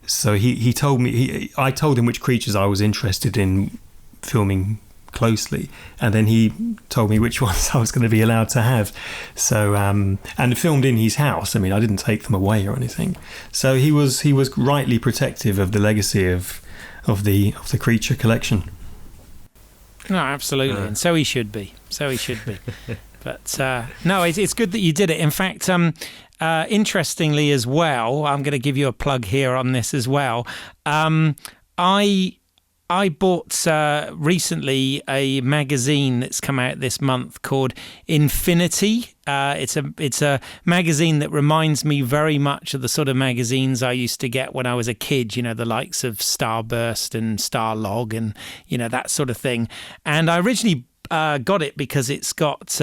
So he told me. I told him which creatures I was interested in filming closely, and then he told me which ones I was going to be allowed to have. So and filmed in his house. I mean, I didn't take them away or anything. So he was rightly protective of the legacy of the creature collection. No, absolutely, and so he should be. But no, it's good that you did it. In fact, interestingly as well, I'm going to give you a plug here on this as well. I bought recently a magazine that's come out this month called Infinity. It's a magazine that reminds me very much of the sort of magazines I used to get when I was a kid, you know, the likes of Starburst and Starlog and, you know, that sort of thing. And I originally got it because it's got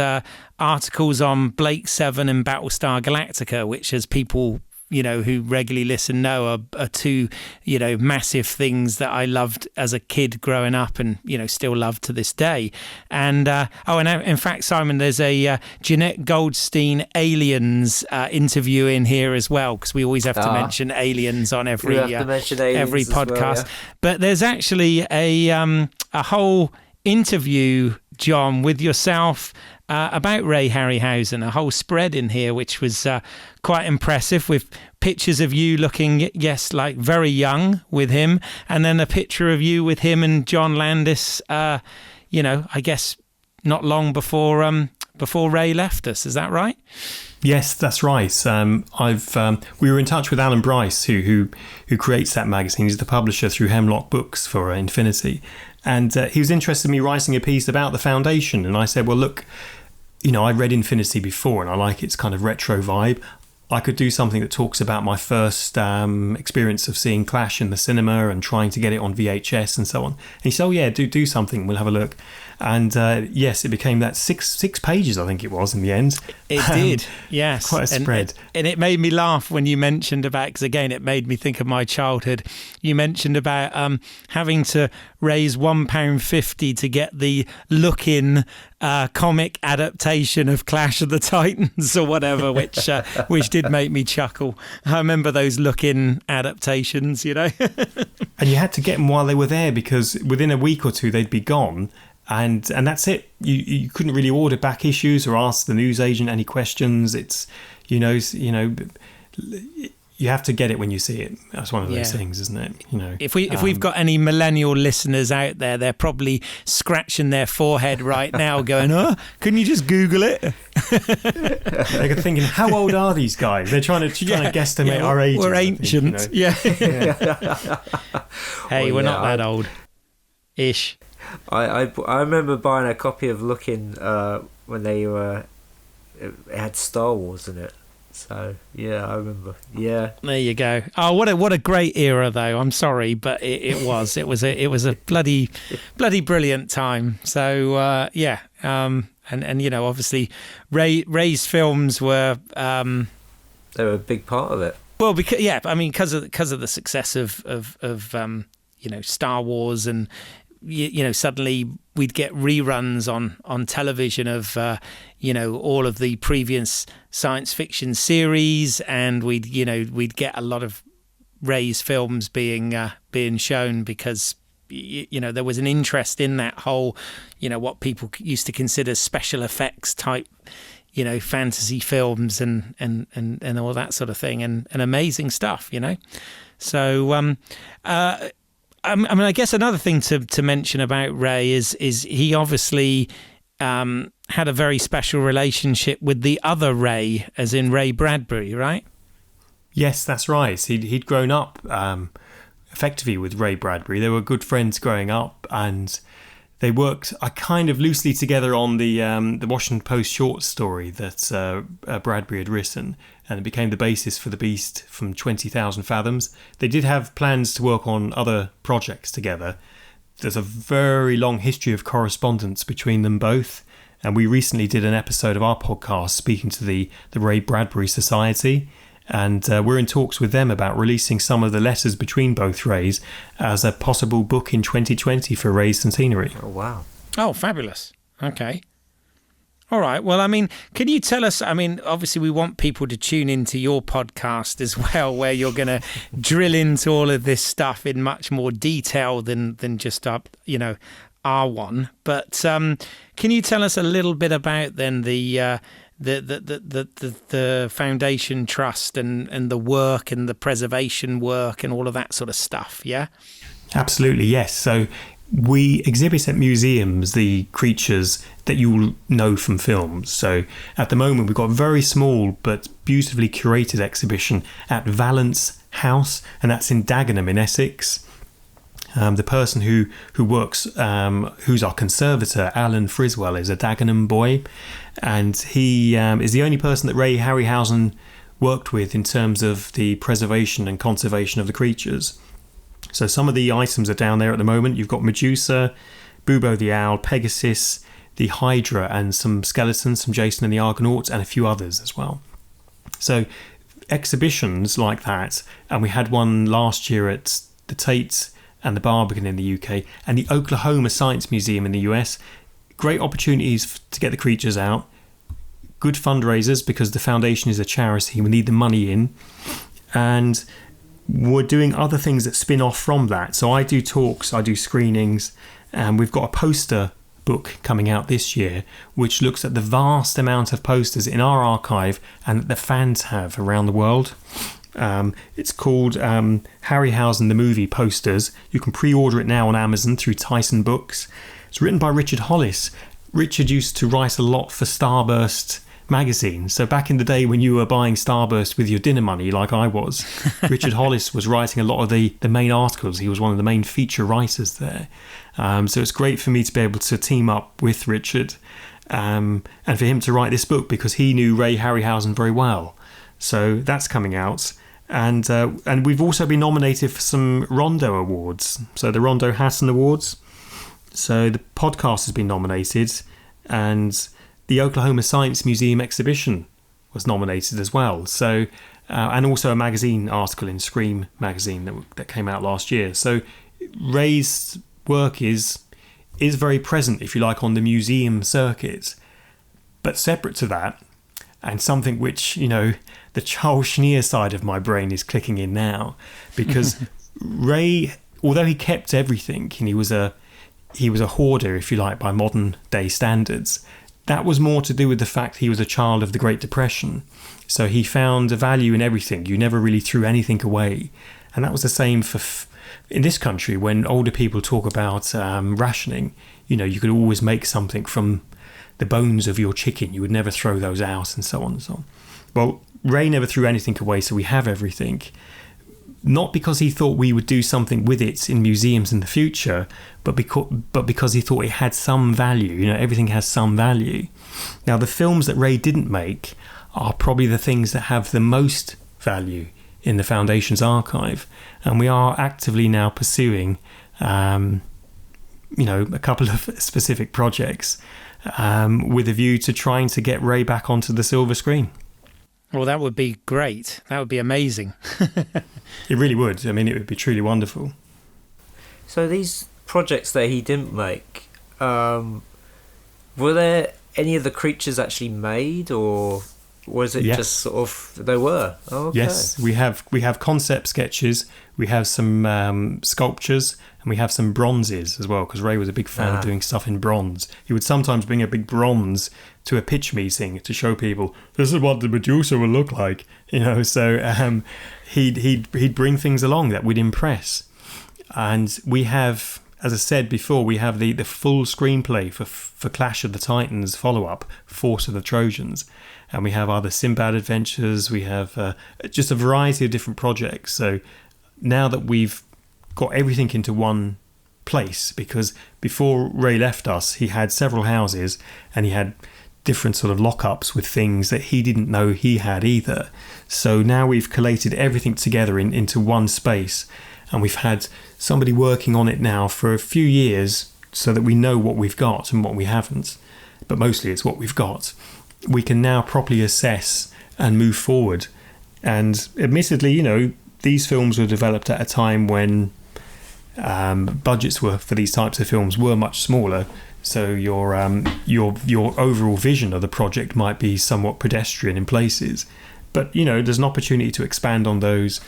articles on Blake 7 and Battlestar Galactica, which, as people, you know, who regularly listen know, are two, you know, massive things that I loved as a kid growing up and, you know, still love to this day. And and in fact, Simon, there's a Jeanette Goldstein Aliens interview in here as well, because we always have to mention aliens on every podcast. Well, yeah. But there's actually a whole interview, John, with yourself about Ray Harryhausen, a whole spread in here, which was quite impressive, with pictures of you looking, yes, like very young with him, and then a picture of you with him and John Landis, you know, I guess not long before Ray left us. Is that right? Yes, that's right. We were in touch with Alan Bryce, who creates that magazine. He's the publisher through Hemlock Books for Infinity. And he was interested in me writing a piece about the foundation. And I said, well, look, you know, I read Infinity before and I like its kind of retro vibe. I could do something that talks about my first experience of seeing Clash in the cinema and trying to get it on VHS and so on. And he said, oh, yeah, do something. We'll have a look. And yes, it became that six pages, I think it was, in the end. It did, yes. Quite a spread. And it made me laugh when you mentioned about, because again, it made me think of my childhood. You mentioned about having to raise £1.50 to get the look-in comic adaptation of Clash of the Titans or whatever, which did make me chuckle. I remember those look-in adaptations, you know. And you had to get them while they were there, because within a week or two they'd be gone. And that's it. You couldn't really order back issues or ask the newsagent any questions. It's you have to get it when you see it. That's one of those things, isn't it? You know, if we've got any millennial listeners out there, they're probably scratching their forehead right now, going, "Oh, couldn't you just Google it?" They're thinking, "How old are these guys?" They're trying to guesstimate our age. We're ancient, think, you know? Hey, we're not that old, ish. I remember buying a copy of Looking when it had Star Wars in it. So yeah, I remember. Yeah, there you go. Oh, what a great era, though. I'm sorry, but it was a bloody brilliant time. So and you know, obviously, Ray's films were they were a big part of it. Well, because of the success of you know, Star Wars, and you know, suddenly we'd get reruns on television of you know, all of the previous science fiction series, and we'd get a lot of Ray's films being shown, because you know, there was an interest in that whole, you know, what people used to consider special effects type, you know, fantasy films and all that sort of thing, and amazing stuff, you know. So I mean, I guess another thing to mention about Ray is he obviously had a very special relationship with the other Ray, as in Ray Bradbury, right? Yes, that's right. He'd grown up effectively with Ray Bradbury. They were good friends growing up, and they worked kind of loosely together on the Washington Post short story that Bradbury had written, and it became the basis for The Beast from 20,000 Fathoms. They did have plans to work on other projects together. There's a very long history of correspondence between them both, and we recently did an episode of our podcast speaking to the Ray Bradbury Society, and we're in talks with them about releasing some of the letters between both Rays as a possible book in 2020 for Ray's centenary. Oh, wow. Oh, fabulous. Okay. All right. Well, I mean, can you tell us, I mean, obviously we want people to tune into your podcast as well, where you're going to drill into all of this stuff in much more detail than just our one. But can you tell us a little bit about then the foundation trust and the work and the preservation work and all of that sort of stuff? Yeah. Absolutely, yes. So we exhibit at museums the creatures that you will know from films. So at the moment we've got a very small but beautifully curated exhibition at Valence House, and that's in Dagenham in Essex. The person who works, who's our conservator, Alan Friswell, is a Dagenham boy, and he is the only person that Ray Harryhausen worked with in terms of the preservation and conservation of the creatures. So some of the items are down there at the moment. You've got Medusa, Bubo the Owl, Pegasus, the Hydra, and some skeletons from Jason and the Argonauts, and a few others as well. So exhibitions like that, and we had one last year at the Tate and the Barbican in the UK, and the Oklahoma Science Museum in the US. Great opportunities to get the creatures out. Good fundraisers, because the foundation is a charity. We need the money in. And we're doing other things that spin off from that. So I do talks, I do screenings, and we've got a poster book coming out this year, which looks at the vast amount of posters in our archive and that the fans have around the world. It's called Harryhausen the Movie Posters. You can pre-order it now on Amazon through Tyson Books. It's written by Richard Hollis. Richard used to write a lot for Starburst magazine. So back in the day when you were buying Starburst with your dinner money, like I was, Richard Hollis was writing a lot of the main articles. He was one of the main feature writers there. So it's great for me to be able to team up with Richard and for him to write this book, because he knew Ray Harryhausen very well. So that's coming out. And we've also been nominated for some Rondo Awards. So the Rondo Hatton Awards. So the podcast has been nominated, and the Oklahoma Science Museum exhibition was nominated as well. So and also a magazine article in Scream magazine that came out last year. So Ray's work is very present, if you like, on the museum circuit. But separate to that, and something which, the Charles Schneer side of my brain is clicking in now, because Ray, although he kept everything, and he was a hoarder, if you like, by modern day standards, that was more to do with the fact he was a child of the Great Depression. So he found a value in everything. You never really threw anything away. And that was the same in this country. When older people talk about rationing, you could always make something from the bones of your chicken. You would never throw those out, and so on and so on. Well, Ray never threw anything away, so we have everything. Not because he thought we would do something with it in museums in the future, but because he thought it had some value. Everything has some value. Now, the films that Ray didn't make are probably the things that have the most value in the Foundation's archive, and we are actively now pursuing, a couple of specific projects with a view to trying to get Ray back onto the silver screen. Well, that would be great. That would be amazing. It really would. I mean, it would be truly wonderful. So these projects that he didn't make, were there any of the creatures actually made, or was it just sort of they were? Oh, okay. Yes, we have concept sketches, we have some sculptures, and we have some bronzes as well, because Ray was a big fan of doing stuff in bronze. He would sometimes bring a big bronze to a pitch meeting to show people, this is what the Medusa will look like, so he'd bring things along that would impress. And we have as I said before, we have the full screenplay for Clash of the Titans follow-up, Force of the Trojans. And we have other Sinbad adventures. We have just a variety of different projects. So now that we've got everything into one place, because before Ray left us, he had several houses and he had different sort of lockups with things that he didn't know he had either. So now we've collated everything together into one space. And we've had somebody working on it now for a few years so that we know what we've got and what we haven't. But mostly it's what we've got. We can now properly assess and move forward. And admittedly, these films were developed at a time when budgets for these types of films were much smaller. So your overall vision of the project might be somewhat pedestrian in places. But, there's an opportunity to expand on those.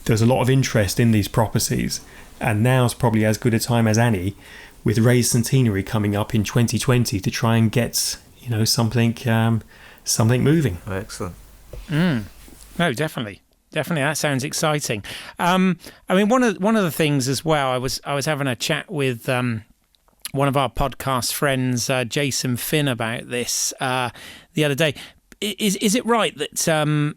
There's a lot of interest in these properties, and now's probably as good a time as any, with Ray's centenary coming up in 2020, to try and get something moving. Oh, excellent. No, definitely, that sounds exciting. I mean, one of the things as well, I was having a chat with one of our podcast friends, Jason Finn, about this the other day. Is it right that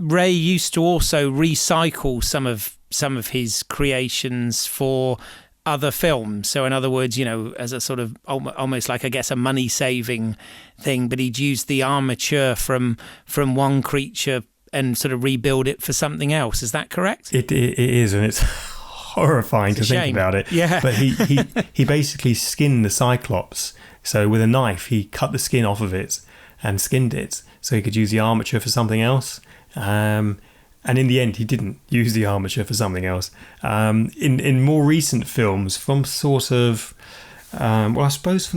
Ray used to also recycle some of his creations for other films? So in other words, as a sort of almost like, I guess, a money saving thing, but he'd use the armature from one creature and sort of rebuild it for something else. Is that correct? It is, and it's horrifying to think about it. Yeah. But he basically skinned the Cyclops. So with a knife, he cut the skin off of it and skinned it so he could use the armature for something else. And in the end, he didn't use the armature for something else. In more recent films, from sort of, I suppose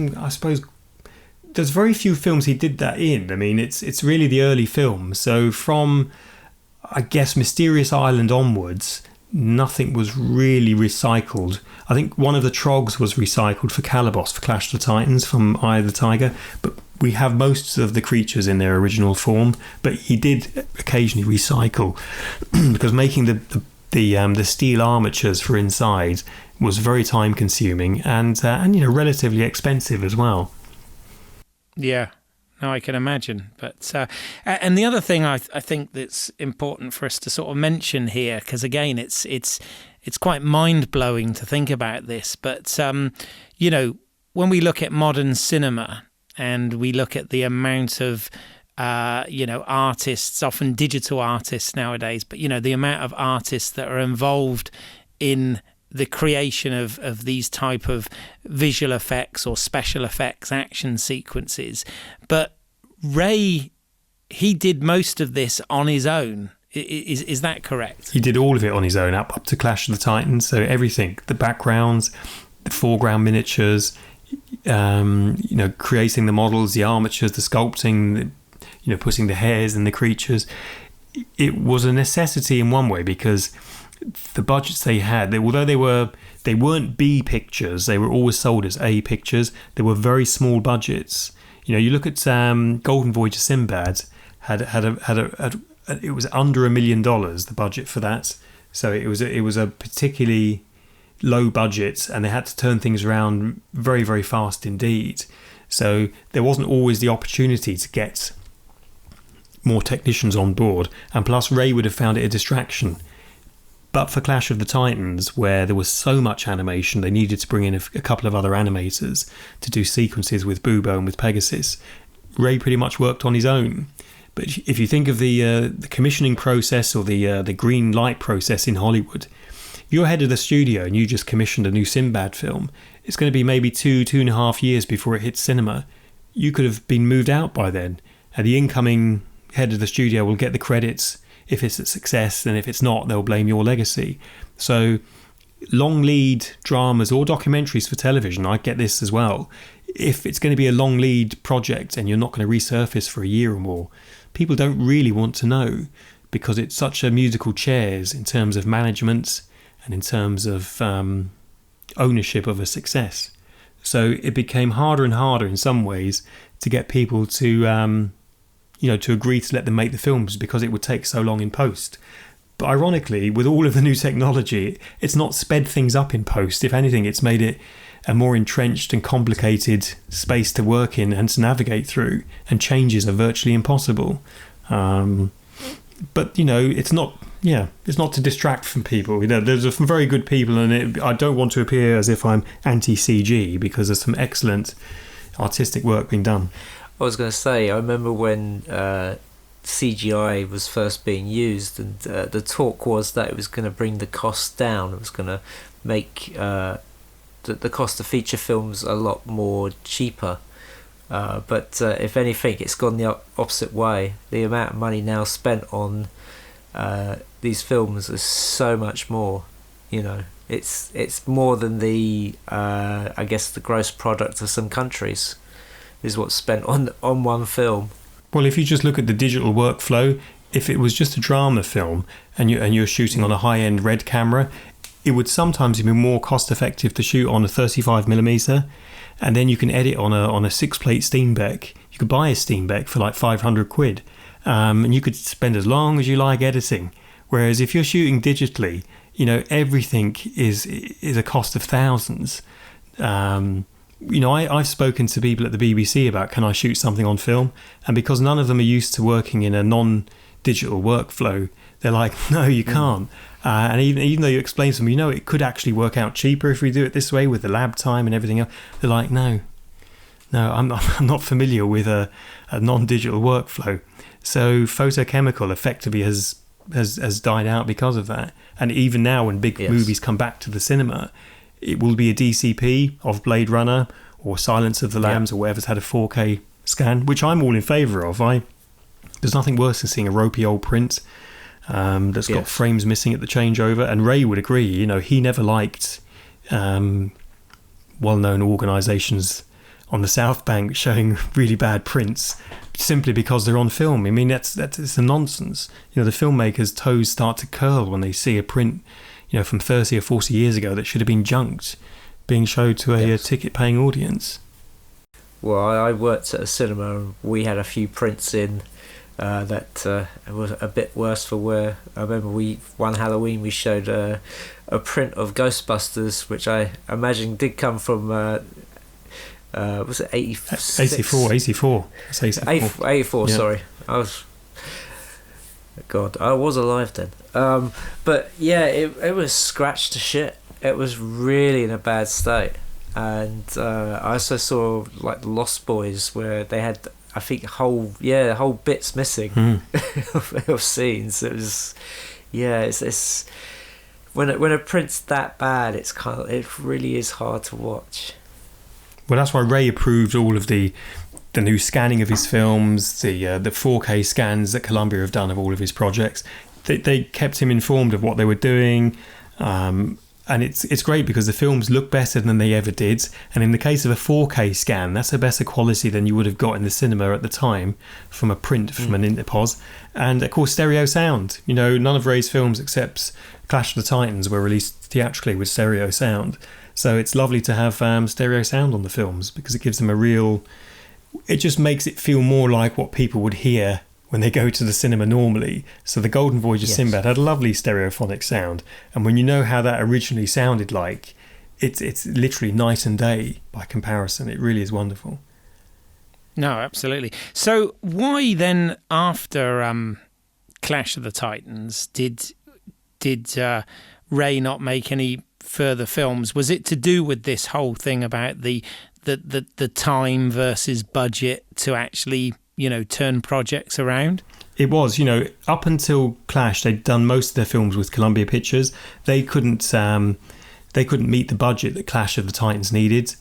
there's very few films he did that in. I mean, it's really the early films. So from, I guess, Mysterious Island onwards, nothing was really recycled. I think one of the Trogs was recycled for Calabos, for Clash of the Titans, from Eye of the Tiger, but we have most of the creatures in their original form. But he did occasionally recycle because making the steel armatures for inside was very time consuming and relatively expensive as well. Yeah. No, I can imagine. But and the other thing I think that's important for us to sort of mention here, because again, it's quite mind blowing to think about this. But when we look at modern cinema and we look at the amount of artists, often digital artists nowadays, but the amount of artists that are involved in the creation of these type of visual effects or special effects action sequences. But Ray, he did most of this on his own. Is that correct? He did all of it on his own, up to Clash of the Titans. So everything, the backgrounds, the foreground miniatures, creating the models, the armatures, the sculpting, putting the hairs in the creatures. It was a necessity in one way because the budgets they had, although they weren't B pictures, they were always sold as A pictures. They were very small budgets. You look at Golden Voyage of Sinbad had it was under $1 million, the budget for that. So it was a particularly low budget, and they had to turn things around very, very fast indeed. So there wasn't always the opportunity to get more technicians on board, and plus Ray would have found it a distraction. But for Clash of the Titans, where there was so much animation, they needed to bring in a couple of other animators to do sequences with Bubo and with Pegasus. Ray pretty much worked on his own. But if you think of the commissioning process or the green light process in Hollywood, if you're head of the studio and you just commissioned a new Sinbad film, it's going to be maybe 2.5 years before it hits cinema. You could have been moved out by then, and the incoming head of the studio will get the credits if it's a success, and if it's not, they'll blame your legacy. So long lead dramas or documentaries for television, I get this as well. If it's going to be a long lead project and you're not going to resurface for a year or more, people don't really want to know, because it's such a musical chairs in terms of management and in terms of ownership of a success. So it became harder and harder in some ways to get people to to agree to let them make the films, because it would take so long in post. But ironically, with all of the new technology, it's not sped things up in post. If anything, it's made it a more entrenched and complicated space to work in and to navigate through, and changes are virtually impossible. But, it's not to distract from people. There's some very good people, and I don't want to appear as if I'm anti-CG, because there's some excellent artistic work being done. I was going to say, I remember when CGI was first being used, and the talk was that it was going to bring the cost down. It was going to make the cost of feature films a lot more cheaper. But if anything, it's gone the opposite way. The amount of money now spent on these films is so much more. It's more than the I guess the gross product of some countries is what's spent on one film. Well, if you just look at the digital workflow, if it was just a drama film and you're shooting on a high-end red camera, it would sometimes be more cost-effective to shoot on a 35mm, and then you can edit on a 6-plate Steenbeck. You could buy a Steenbeck for like 500 quid, and you could spend as long as you like editing. Whereas if you're shooting digitally, everything is a cost of thousands. I've spoken to people at the BBC about, can I shoot something on film? And because none of them are used to working in a non-digital workflow, they're like, no, you can't. And even though you explain to them, it could actually work out cheaper if we do it this way with the lab time and everything else. They're like, no, I'm not familiar with a non-digital workflow. So photochemical effectively has died out because of that. And even now, when big movies come back to the cinema, it will be a DCP of Blade Runner or Silence of the Lambs or whatever's had a 4K scan, which I'm all in favour of. There's nothing worse than seeing a ropey old print that's got frames missing at the changeover. And Ray would agree, he never liked well-known organisations on the South Bank showing really bad prints simply because they're on film. I mean, that's a nonsense. The filmmakers' toes start to curl when they see a print, from 30 or 40 years ago that should have been junked, being showed to a ticket-paying audience. Well, I worked at a cinema, and we had a few prints in that was a bit worse for wear. I remember one Halloween we showed a print of Ghostbusters, which I imagine did come from was it 86? 84. It's 84. 84, yeah. Sorry. I was alive then. But yeah, it was scratched to shit. It was really in a bad state. And I also saw like the Lost Boys, where they had, I think, whole bits missing of scenes. It was, it's when a print's that bad, it really is hard to watch. Well, that's why Ray approved all of the new scanning of his films, the 4K scans that Columbia have done of all of his projects. They kept him informed of what they were doing, and it's great because the films look better than they ever did. And in the case of a 4K scan, that's a better quality than you would have got in the cinema at the time from a print from an Interpos. And of course, stereo sound. None of Ray's films except Clash of the Titans were released theatrically with stereo sound. So it's lovely to have stereo sound on the films because it gives them it just makes it feel more like what people would hear when they go to the cinema normally. So the Golden Voyage of Sinbad had a lovely stereophonic sound, and when you know how that originally sounded like, it's literally night and day by comparison. It really is wonderful. No, absolutely. So why then, after Clash of the Titans, did Ray not make any further films? Was it to do with this whole thing about the time versus budget to actually turn projects around? It was, up until Clash, they'd done most of their films with Columbia Pictures. They couldn't meet the budget that Clash of the Titans needed.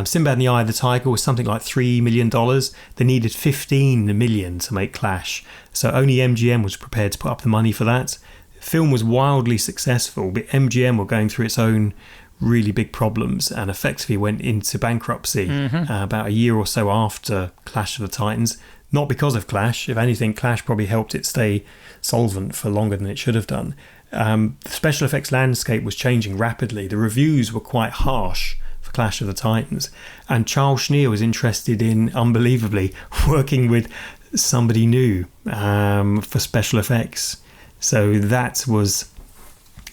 Sinbad and the Eye of the Tiger was something like $3 million. They needed $15 million to make Clash, so only MGM was prepared to put up the money for that. The film was wildly successful, but MGM were going through its own really big problems and effectively went into bankruptcy about a year or so after Clash of the Titans. Not because of Clash. If anything, Clash probably helped it stay solvent for longer than it should have done. The special effects landscape was changing rapidly. The reviews were quite harsh for Clash of the Titans. And Charles Schneer was interested in, unbelievably, working with somebody new for special effects. So that was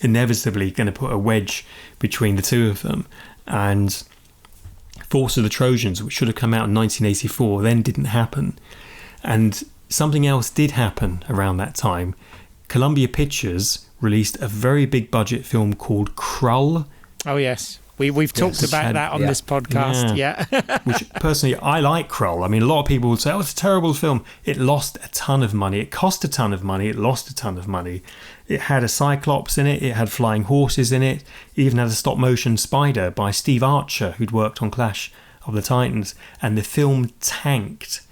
inevitably going to put a wedge between the two of them. And Force of the Trojans, which should have come out in 1984, then didn't happen. And something else did happen around that time. Columbia Pictures released a very big budget film called Krull. Oh, yes. We've talked about that on this podcast, yeah. Which, personally, I like Krull. I mean, a lot of people would say, oh, it's a terrible film. It lost a ton of money. It cost a ton of money. It lost a ton of money. It had a Cyclops in it. It had flying horses in it. It even had a stop-motion spider by Steve Archer, who'd worked on Clash of the Titans. And the film tanked.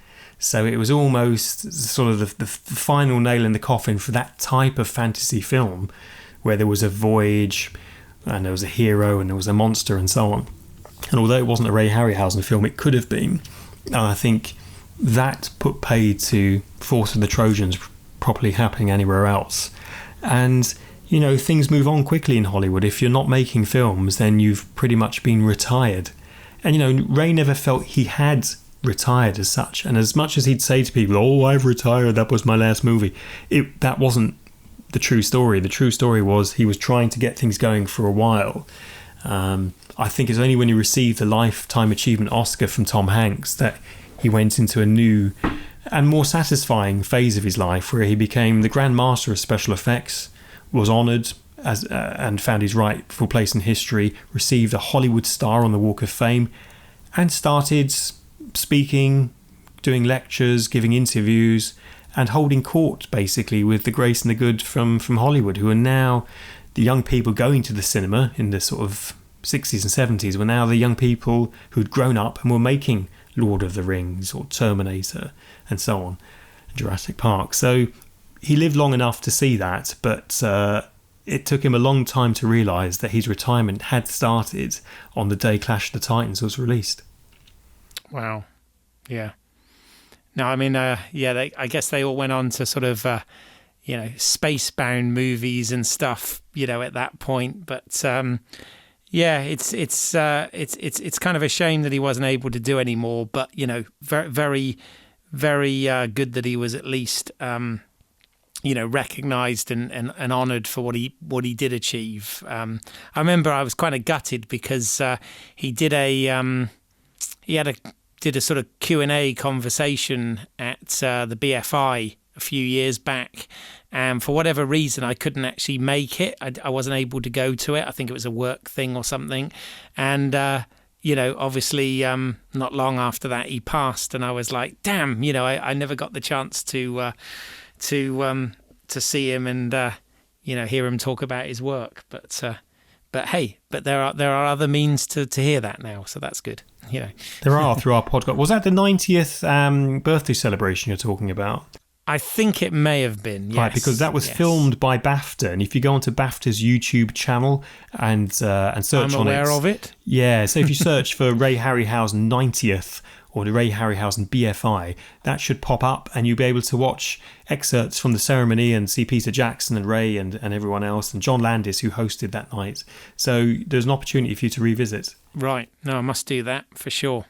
So it was almost sort of the final nail in the coffin for that type of fantasy film, where there was a voyage, and there was a hero, and there was a monster, and so on. And although it wasn't a Ray Harryhausen film, it could have been. I think that put paid to Force of the Trojans properly happening anywhere else. And, you know, things move on quickly in Hollywood. If you're not making films, then you've pretty much been retired. And, you know, Ray never felt he had retired as such. And as much as he'd say to people, oh, I've retired, that was my last movie, that wasn't the true story. The true story was he was trying to get things going for a while. I think it's only when he received the Lifetime Achievement Oscar from Tom Hanks that he went into a new and more satisfying phase of his life, where he became the Grand Master of Special Effects, was honoured as and found his rightful place in history, received a Hollywood star on the Walk of Fame, and started speaking, doing lectures, giving interviews, and holding court, basically, with the great and the good from Hollywood, who are now the young people going to the cinema in the sort of 60s and 70s, were now the young people who'd grown up and were making Lord of the Rings or Terminator and so on, Jurassic Park. So he lived long enough to see that, but it took him a long time to realise that his retirement had started on the day Clash of the Titans was released. Wow. Yeah. No, I mean, I guess they all went on to sort of, space-bound movies and stuff, at that point. But it's kind of a shame that he wasn't able to do any more. But very, very, very good that he was at least, recognised and honoured for what he did achieve. I remember I was kind of gutted because he did a sort of Q&A conversation at the BFI a few years back, and for whatever reason I couldn't actually make it. I wasn't able to go to it. I think it was a work thing or something, and obviously not long after that he passed, and I was like, damn, I never got the chance to see him and hear him talk about his work, but hey, there are other means to hear that now, so that's good. There are through our podcast. Was that the 90th birthday celebration you're talking about? I think it may have been, yes. Right, because that was filmed by BAFTA, and if you go onto BAFTA's YouTube channel and search on it... I'm aware of it. Yeah, so if you search for Ray Harryhausen 90th or the Ray Harryhausen BFI, that should pop up, and you'll be able to watch excerpts from the ceremony and see Peter Jackson and Ray and everyone else, and John Landis, who hosted that night. So there's an opportunity for you to revisit. Right. No, I must do that for sure.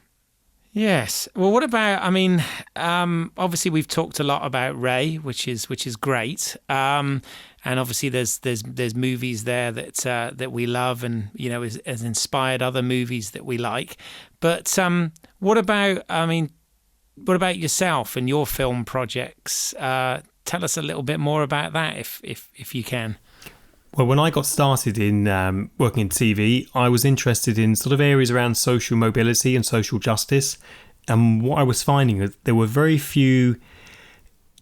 Yes. Well, what about, obviously we've talked a lot about Ray, which is great. And obviously there's movies there that we love and, has inspired other movies that we like. But what about yourself and your film projects? Tell us a little bit more about that if you can. Well, when I got started in working in TV, I was interested in sort of areas around social mobility and social justice. And what I was finding is there were very few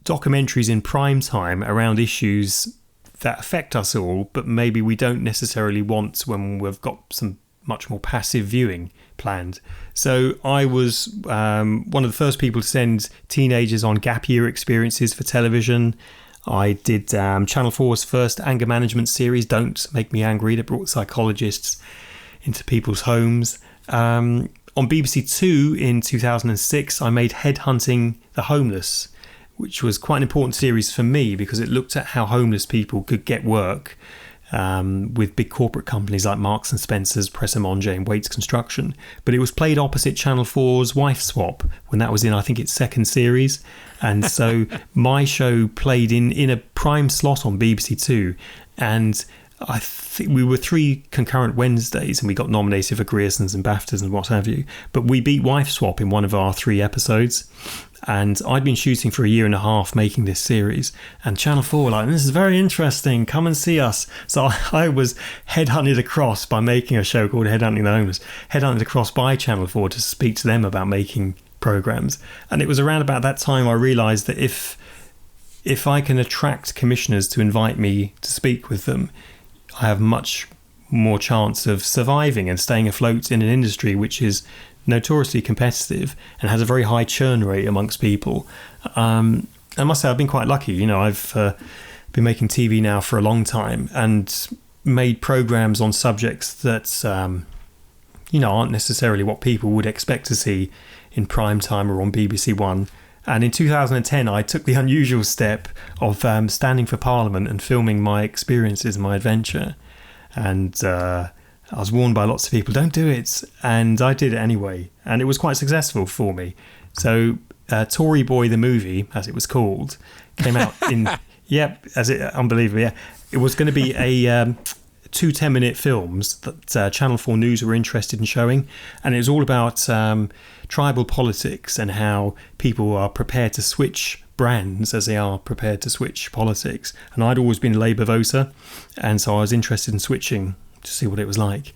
documentaries in prime time around issues that affect us all, but maybe we don't necessarily want when we've got some much more passive viewing planned. So I was one of the first people to send teenagers on gap year experiences for television. I did Channel 4's first anger management series, Don't Make Me Angry, that brought psychologists into people's homes. On BBC Two in 2006, I made Headhunting the Homeless, which was quite an important series for me because it looked at how homeless people could get work with big corporate companies like Marks and Spencer's, Press and Monge and Waits Construction. But it was played opposite Channel 4's Wife Swap when that was in, I think, its second series. And so my show played in a prime slot on BBC Two. And I think we were 3 concurrent Wednesdays and we got nominated for Griersons and BAFTAs and what have you. But we beat Wife Swap in one of our 3 episodes. And I'd been shooting for a year and a half making this series. And Channel 4 were like, this is very interesting, come and see us. So I was headhunted across by making a show called Headhunting the Homeless. Headhunted across by Channel 4 to speak to them about making programmes. And it was around about that time I realised that if I can attract commissioners to invite me to speak with them, I have much more chance of surviving and staying afloat in an industry which is notoriously competitive and has a very high churn rate amongst people. I must say I've been quite lucky. I've been making TV now for a long time and made programs on subjects that aren't necessarily what people would expect to see in prime time or on BBC One. And in 2010, I took the unusual step of standing for Parliament and filming my experiences and my adventure. And I was warned by lots of people, don't do it. And I did it anyway. And it was quite successful for me. So Tory Boy, the movie, as it was called, came out in... unbelievable, yeah. It was going to be a... 2 10-minute films that Channel 4 News were interested in showing. And it was all about tribal politics and how people are prepared to switch brands as they are prepared to switch politics. And I'd always been a Labour voter, and so I was interested in switching to see what it was like.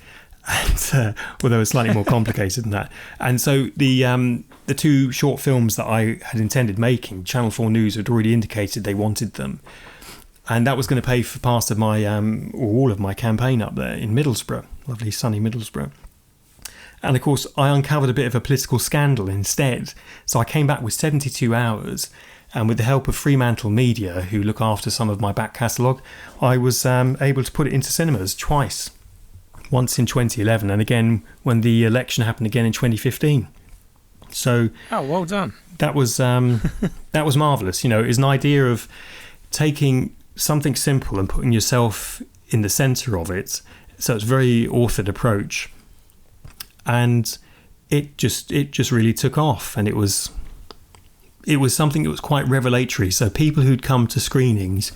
And although it's slightly more complicated than that. And so the 2 short films that I had intended making, Channel 4 News had already indicated they wanted them. And that was going to pay for part of my, or all of my campaign up there in Middlesbrough, lovely sunny Middlesbrough. And of course, I uncovered a bit of a political scandal instead. So I came back with 72 hours, and with the help of Fremantle Media, who look after some of my back catalogue, I was able to put it into cinemas twice. Once in 2011, and again when the election happened again in 2015. So, well done. That was marvellous. It was an idea of taking something simple and putting yourself in the centre of it. So it's a very authored approach, and it just really took off, and it was something that was quite revelatory. So people who'd come to screenings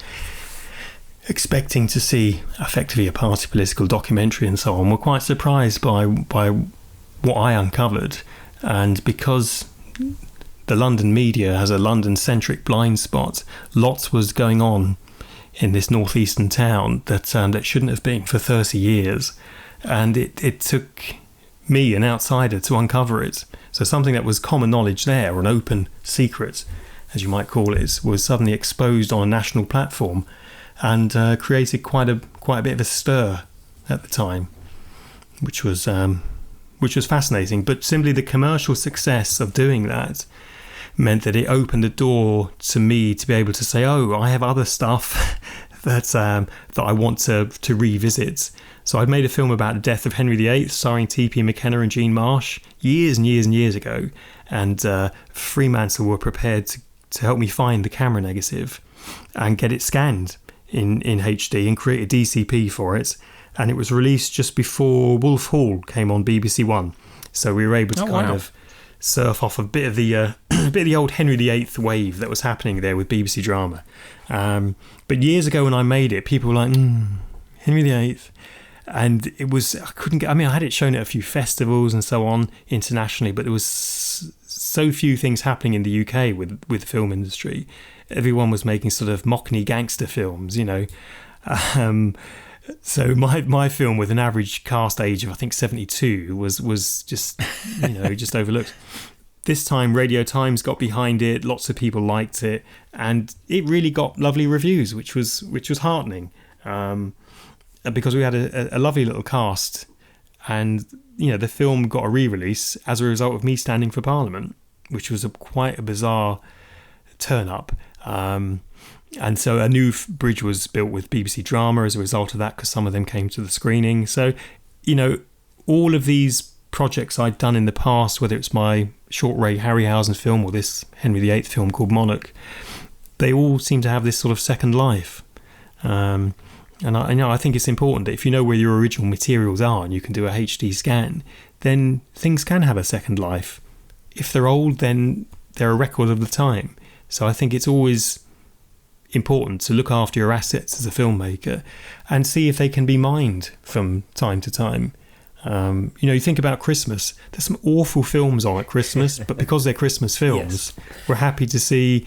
expecting to see effectively a party political documentary and so on were quite surprised by what I uncovered. And because the London media has a London-centric blind spot, lots was going on in this northeastern town that shouldn't have been for 30 years. And it took me, an outsider, to uncover it. So something that was common knowledge there, or an open secret, as you might call it, was suddenly exposed on a national platform and created quite a bit of a stir at the time, which was fascinating. But simply the commercial success of doing that meant that it opened the door to me to be able to say, I have other stuff that I want to revisit. So I'd made a film about the death of Henry VIII, starring T.P. McKenna and Jean Marsh, years and years and years ago. And Fremantle were prepared to help me find the camera negative and get it scanned in HD and create a DCP for it. And it was released just before Wolf Hall came on BBC One. So we were able to kind of surf off a bit of the old Henry VIII wave that was happening there with BBC Drama. But years ago when I made it, people were like, Henry VIII. And it was, I had it shown at a few festivals and so on internationally, but there was so few things happening in the UK with the film industry. Everyone was making sort of mockney gangster films, So my film, with an average cast age of I think 72, was just just overlooked. This time Radio Times got behind it, lots of people liked it, and it really got lovely reviews, which was heartening, because we had a lovely little cast, and the film got a re-release as a result of me standing for Parliament, which was quite a bizarre turn up. And so a new bridge was built with BBC Drama as a result of that, because some of them came to the screening. So, all of these projects I'd done in the past, whether it's my short Ray Harryhausen film or this Henry VIII film called Monarch, they all seem to have this sort of second life. And And I think it's important that if you know where your original materials are and you can do a HD scan, then things can have a second life. If they're old, then they're a record of the time. So I think it's always important to look after your assets as a filmmaker and see if they can be mined from time to time. You think about Christmas. There's some awful films on at Christmas, but because they're Christmas films, we're happy to see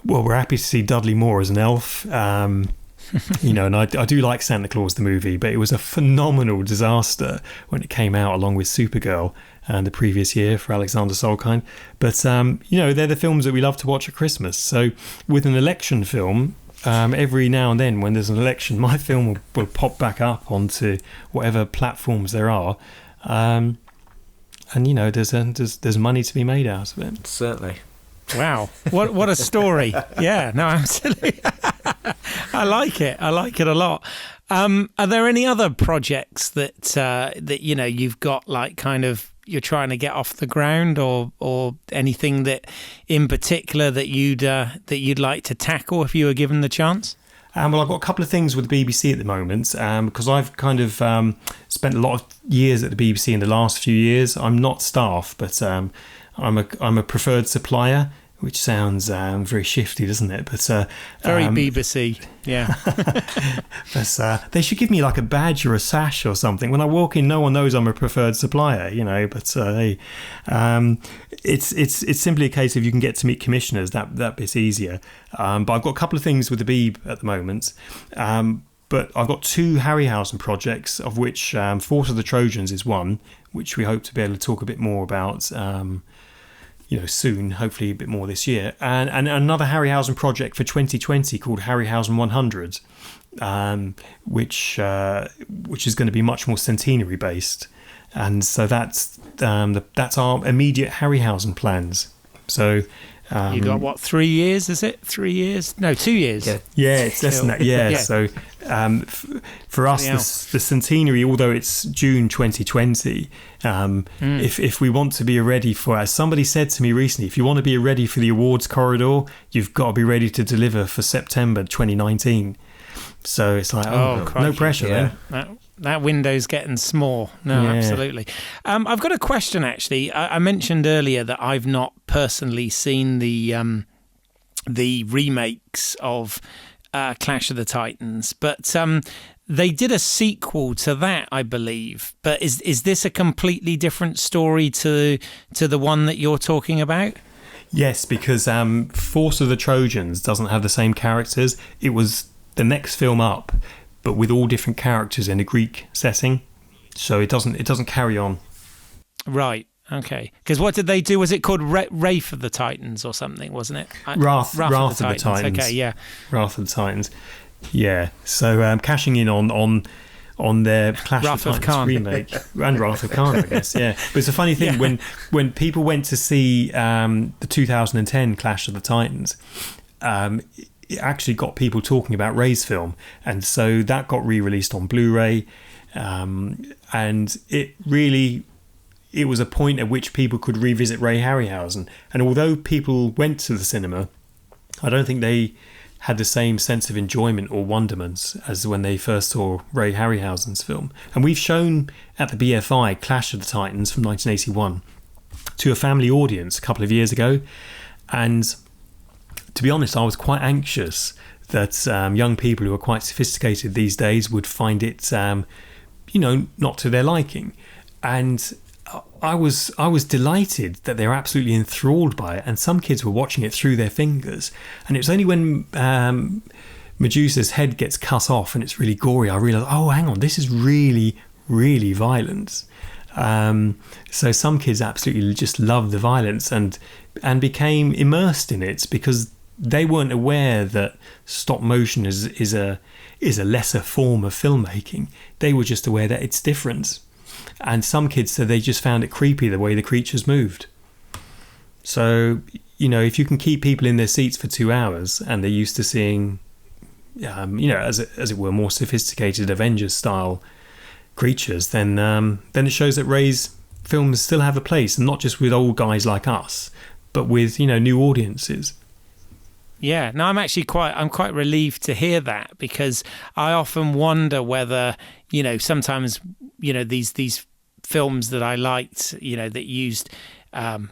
Dudley Moore as an elf. And I do like Santa Claus the movie, but it was a phenomenal disaster when it came out along with Supergirl the previous year for Alexander Solkine. But they're the films that we love to watch at Christmas. So with an election film, every now and then when there's an election, my film will pop back up onto whatever platforms there are, and there's money to be made out of it. Certainly. Wow, what a story! Yeah, no, absolutely. I like it a lot. Are there any other projects that you've got, like, kind of you're trying to get off the ground, or anything that in particular that you'd like to tackle if you were given the chance? Well, I've got a couple of things with the BBC at the moment, because I've kind of spent a lot of years at the BBC in the last few years. I'm not staff, but I'm a preferred supplier, which sounds very shifty, doesn't it? But very BBC, yeah. But they should give me like a badge or a sash or something. When I walk in, no one knows I'm a preferred supplier, But hey, it's simply a case of you can get to meet commissioners. That bit's easier. But I've got a couple of things with the Beeb at the moment. But I've got 2 Harryhausen projects, of which Force of the Trojans is one, which we hope to be able to talk a bit more about. Soon, hopefully a bit more this year, and another Harryhausen project for 2020 called Harryhausen 100, which is going to be much more centenary based, and so that's our immediate Harryhausen plans. So you got what, 3 years? Is it 3 years? No, 2 years. Yeah, it's less than that. Yeah, yeah. So for us, the centenary, although it's June 2020, if we want to be ready for, as somebody said to me recently, if you want to be ready for the awards corridor, you've got to be ready to deliver for September 2019. So it's like, no pressure then. That window's getting small. No, yeah. Absolutely. I've got a question, actually. I mentioned earlier that I've not personally seen the remakes of Clash of the Titans, but they did a sequel to that, I believe. But is this a completely different story to the one that you're talking about? Yes, because Force of the Trojans doesn't have the same characters. It was the next film up, but with all different characters in a Greek setting, so it doesn't carry on. Right. Okay. Because what did they do? Was it called Wrath of the Titans or something? Wasn't it? Wrath of the Titans. Okay. Yeah. Wrath of the Titans. Yeah. So cashing in on their Clash of the Titans remake and Wrath of Khan, I guess. Yeah. But it's a funny thing when people went to see the 2010 Clash of the Titans. It actually got people talking about Ray's film, and so that got re-released on Blu-ray, and it was a point at which people could revisit Ray Harryhausen. And although people went to the cinema, I don't think they had the same sense of enjoyment or wonderment as when they first saw Ray Harryhausen's film. And we've shown at the BFI Clash of the Titans from 1981 to a family audience a couple of years ago, and to be honest, I was quite anxious that young people who are quite sophisticated these days would find it, not to their liking. And I was delighted that they're absolutely enthralled by it, and some kids were watching it through their fingers. And it was only when Medusa's head gets cut off and it's really gory, I realised, oh, hang on, this is really, really violent. So some kids absolutely just loved the violence and became immersed in it because they weren't aware that stop motion is a lesser form of filmmaking. They were just aware that it's different. And some kids said they just found it creepy the way the creatures moved. So, if you can keep people in their seats for 2 hours and they're used to seeing, as it were, more sophisticated Avengers-style creatures, then it shows that Ray's films still have a place, and not just with old guys like us, but with, new audiences. Yeah, no, I'm quite relieved to hear that, because I often wonder whether, sometimes, these films that I liked, that used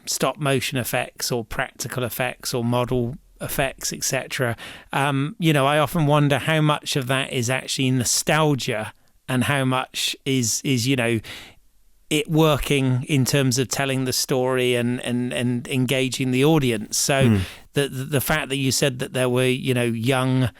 stop motion effects or practical effects or model effects, etc. I often wonder how much of that is actually nostalgia and how much is it working in terms of telling the story and engaging the audience. So the fact that you said that there were young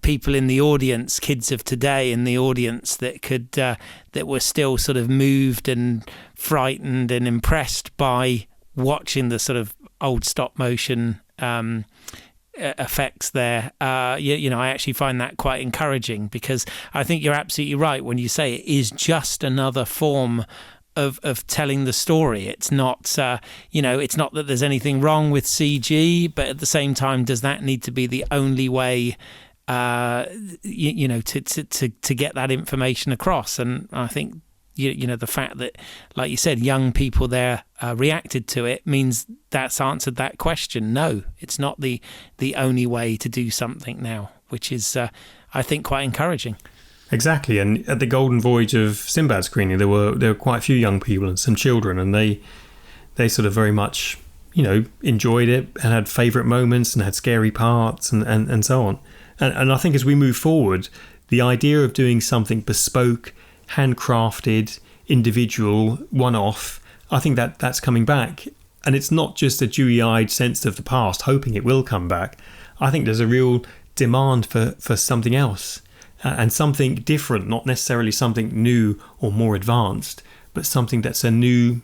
people in the audience, kids of today in the audience that could that were still sort of moved and frightened and impressed by watching the sort of old stop motion effects there, I actually find that quite encouraging, because I think you're absolutely right when you say it is just another form of telling the story. It's not it's not that there's anything wrong with CG, but at the same time, does that need to be the only way to get that information across? And I think the fact that, like you said, young people there reacted to it means that's answered that question. No, it's not the only way to do something now, which is I think quite encouraging. Exactly, and at the Golden Voyage of Sinbad screening, there were quite a few young people and some children, and they sort of very much enjoyed it and had favourite moments and had scary parts and so on. And I think as we move forward, the idea of doing something bespoke, handcrafted, individual, one-off, I think that's coming back. And it's not just a dewy-eyed sense of the past, hoping it will come back. I think there's a real demand for something else. And something different, not necessarily something new or more advanced, but something that's a new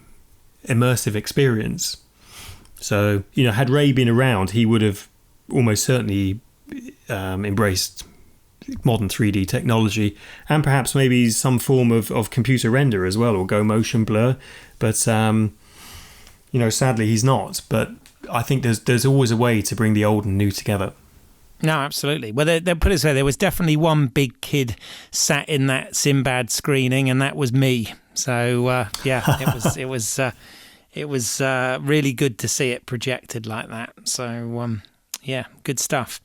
immersive experience. So, had Ray been around, he would have almost certainly embraced modern 3D technology, and perhaps maybe some form of computer render as well, or go motion blur. But, sadly he's not. But I think there's always a way to bring the old and new together. No, absolutely. Well, they put it so there was definitely one big kid sat in that Sinbad screening, and that was me. So it was really good to see it projected like that. So good stuff.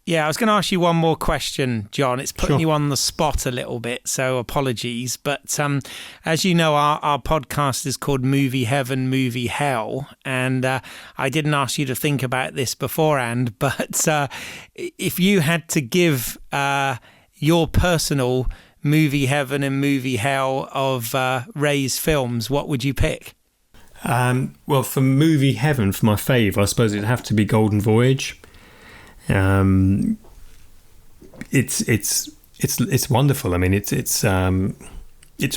Yeah, I was going to ask you one more question, John. It's putting you on the spot a little bit, so apologies. But as you know, our podcast is called Movie Heaven, Movie Hell. And I didn't ask you to think about this beforehand, but if you had to give your personal movie heaven and movie hell of Ray's films, what would you pick? Well, for movie heaven, for my fave, I suppose it'd have to be Golden Voyage. It's wonderful. I mean, it's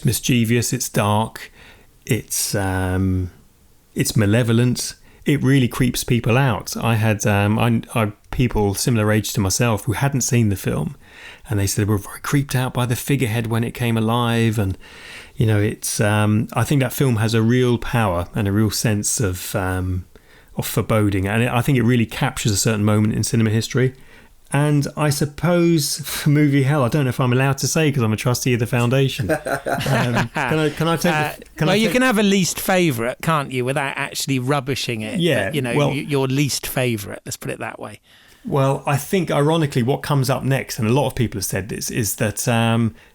mischievous, it's dark, it's malevolent. It really creeps people out. I had I people similar age to myself who hadn't seen the film, and they said they were very creeped out by the figurehead when it came alive. And it's I think that film has a real power and a real sense of foreboding, and I think it really captures a certain moment in cinema history. And I suppose for movie hell, I don't know if I'm allowed to say because I'm a trustee of the foundation. Can I take? You can have a least favourite, can't you, without actually rubbishing it? Yeah, but, your least favourite. Let's put it that way. Well, I think ironically, what comes up next, and a lot of people have said this, is that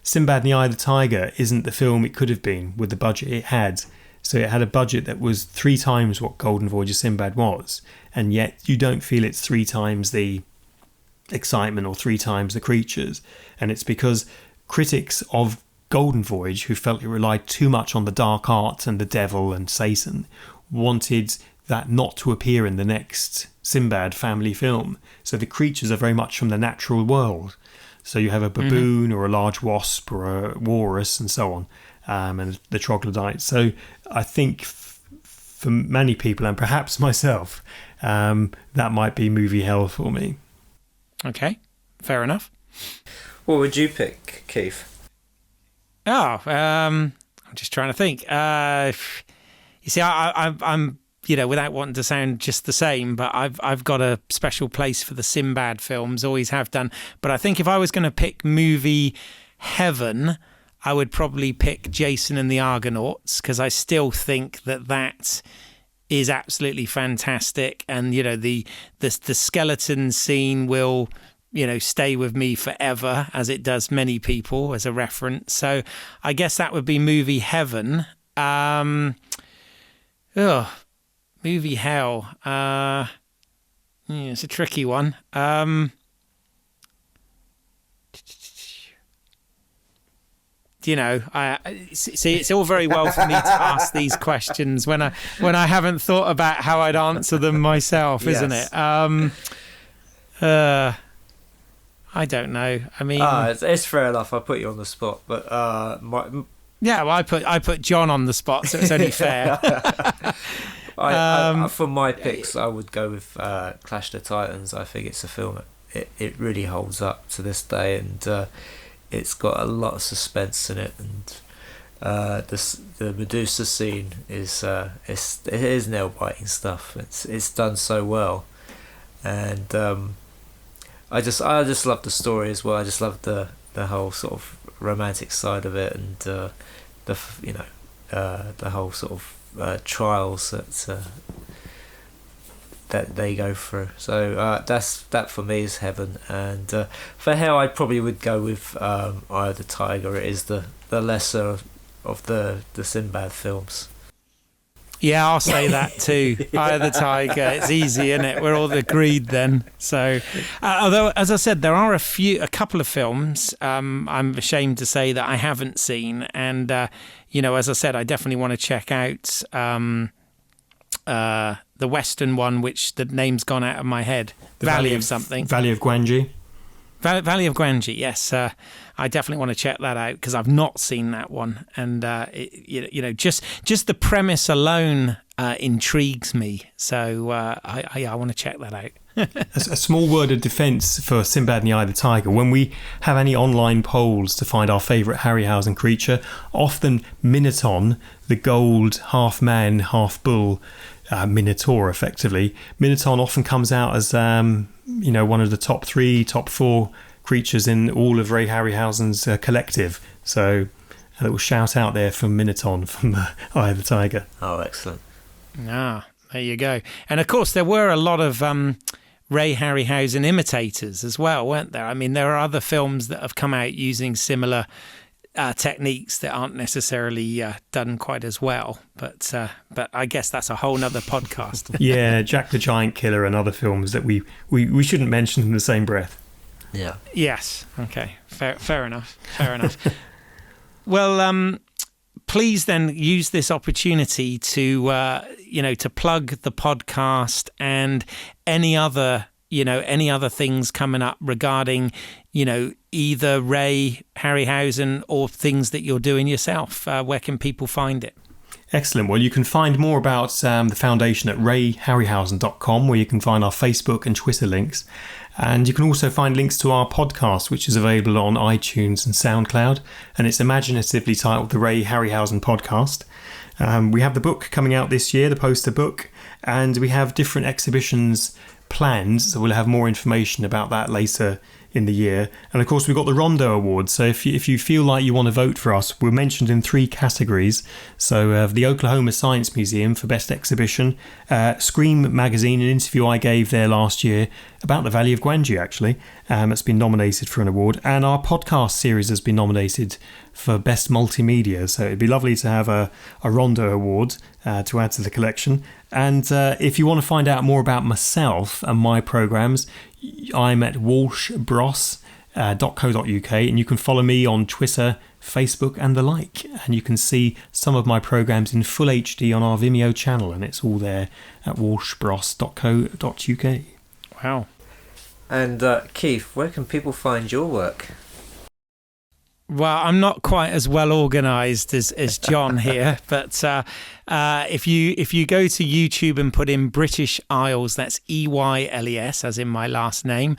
Sinbad and the Eye of the Tiger isn't the film it could have been with the budget it had. So it had a budget that was 3 times what Golden Voyage of Sinbad was, and yet you don't feel it's 3 times the excitement or 3 times the creatures. And it's because critics of Golden Voyage, who felt it relied too much on the dark art and the devil and Satan, wanted that not to appear in the next Sinbad family film. So the creatures are very much from the natural world. So you have a baboon or a large wasp or a walrus and so on. And the troglodytes. So I think for many people, and perhaps myself, that might be movie hell for me. Okay, fair enough. What would you pick, Keith? I'm just trying to think. You see, I'm without wanting to sound just the same, but I've got a special place for the Sinbad films, always have done. But I think if I was going to pick movie heaven, I would probably pick Jason and the Argonauts, because I still think that is absolutely fantastic, and the skeleton scene will stay with me forever, as it does many people as a reference. So I guess that would be movie heaven. Movie hell. It's a tricky one. I see. It's all very well for me to ask these questions when I haven't thought about how I'd answer them myself, Yes. isn't it? I don't know. I mean, it's fair enough. I put you on the spot, but well, I put John on the spot, so it's only fair. For my picks, I would go with Clash of the Titans. I think it's a film. It really holds up to this day, and it's got a lot of suspense in it, and the Medusa scene is it is nail biting stuff. It's done so well, and I just love the story as well. I just love the whole sort of romantic side of it, and the whole sort of trials that they go through. So that for me is heaven, and for hell I probably would go with Eye of the Tiger. It is the lesser of the Sinbad films. Yeah, I'll say that too. Eye of the Tiger. It's easy, isn't it? We're all agreed then. So, although, as I said, there are a couple of films I'm ashamed to say that I haven't seen, and as I said, I definitely want to check out the Western one, which the name's gone out of my head. Valley of something. Valley of Gwangi. Valley of Gwangi, yes. I definitely want to check that out because I've not seen that one, and just the premise alone intrigues me. So I want to check that out. A small word of defence for Sinbad and the Eye of the Tiger. When we have any online polls to find our favourite Harryhausen creature, often Minotaur, the gold half man, half bull Minotaur, effectively. Minotaur often comes out as one of the top 3, top 4 creatures in all of Ray Harryhausen's collective. So a little shout out there from Minotaur from Eye of the Tiger. Oh, excellent. There you go. And of course, there were a lot of Ray Harryhausen imitators as well, weren't there? I mean, there are other films that have come out using similar techniques that aren't necessarily done quite as well. But I guess that's a whole nother podcast. Yeah, Jack the Giant Killer and other films that we shouldn't mention in the same breath. Yeah. Yes. Okay. Fair enough. Well, please then use this opportunity to to plug the podcast and any other things coming up regarding either Ray Harryhausen or things that you're doing yourself. Where can people find it? Excellent. Well, you can find more about the foundation at rayharryhausen.com, where you can find our Facebook and Twitter links. And you can also find links to our podcast, which is available on iTunes and SoundCloud. And it's imaginatively titled the Ray Harryhausen Podcast. We have the book coming out this year, the poster book, and we have different exhibitions planned. So we'll have more information about that later in the year. And of course, we've got the Rondo Awards. So if you feel like you want to vote for us, we're mentioned in 3 categories. So the Oklahoma Science Museum for Best Exhibition, Scream Magazine, an interview I gave there last year about the Valley of Gwangi, actually. It's been nominated for an award. And our podcast series has been nominated for Best Multimedia. So it'd be lovely to have a Rondo Award to add to the collection. And if you want to find out more about myself and my programmes, I'm at walshbros.co.uk, and you can follow me on Twitter, Facebook and the like. And you can see some of my programmes in full HD on our Vimeo channel, and it's all there at walshbros.co.uk. Wow. And Keith, where can people find your work? Well, I'm not quite as well organised as John here, but if you go to YouTube and put in British Eyles, that's EYLES, as in my last name,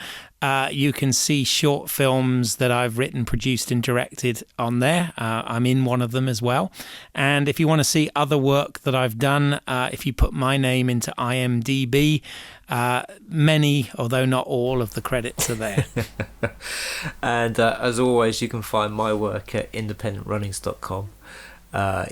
you can see short films that I've written, produced and directed on there. I'm in one of them as well. And if you want to see other work that I've done, if you put my name into IMDb, many, although not all, of the credits are there. And as always, you can find my work at independentrunnings.com.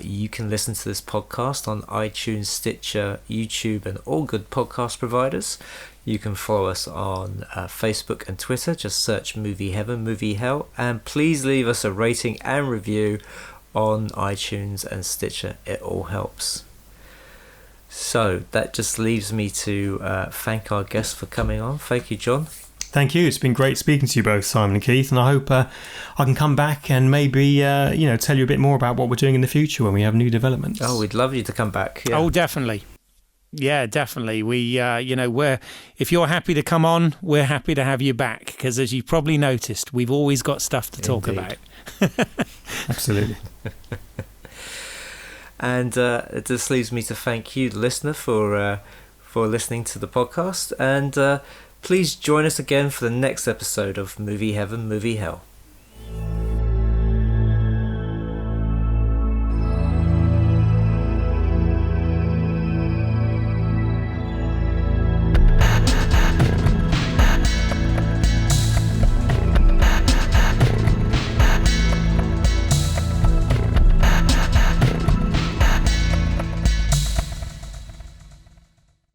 You can listen to this podcast on iTunes, Stitcher, YouTube, and all good podcast providers. You can follow us on Facebook and Twitter. Just search Movie Heaven, Movie Hell. And please leave us a rating and review on iTunes and Stitcher. It all helps. So that just leaves me to thank our guests for coming on. Thank you, John. Thank you. It's been great speaking to you both, Simon and Keith, and I hope I can come back and maybe tell you a bit more about what we're doing in the future when we have new developments. Oh, we'd love you to come back. Yeah. Oh, definitely. Yeah, definitely. We, if you're happy to come on, we're happy to have you back, because as you've probably noticed, we've always got stuff to talk about. Absolutely. And it just leaves me to thank you, the listener, for listening to the podcast. And please join us again for the next episode of Movie Heaven, Movie Hell.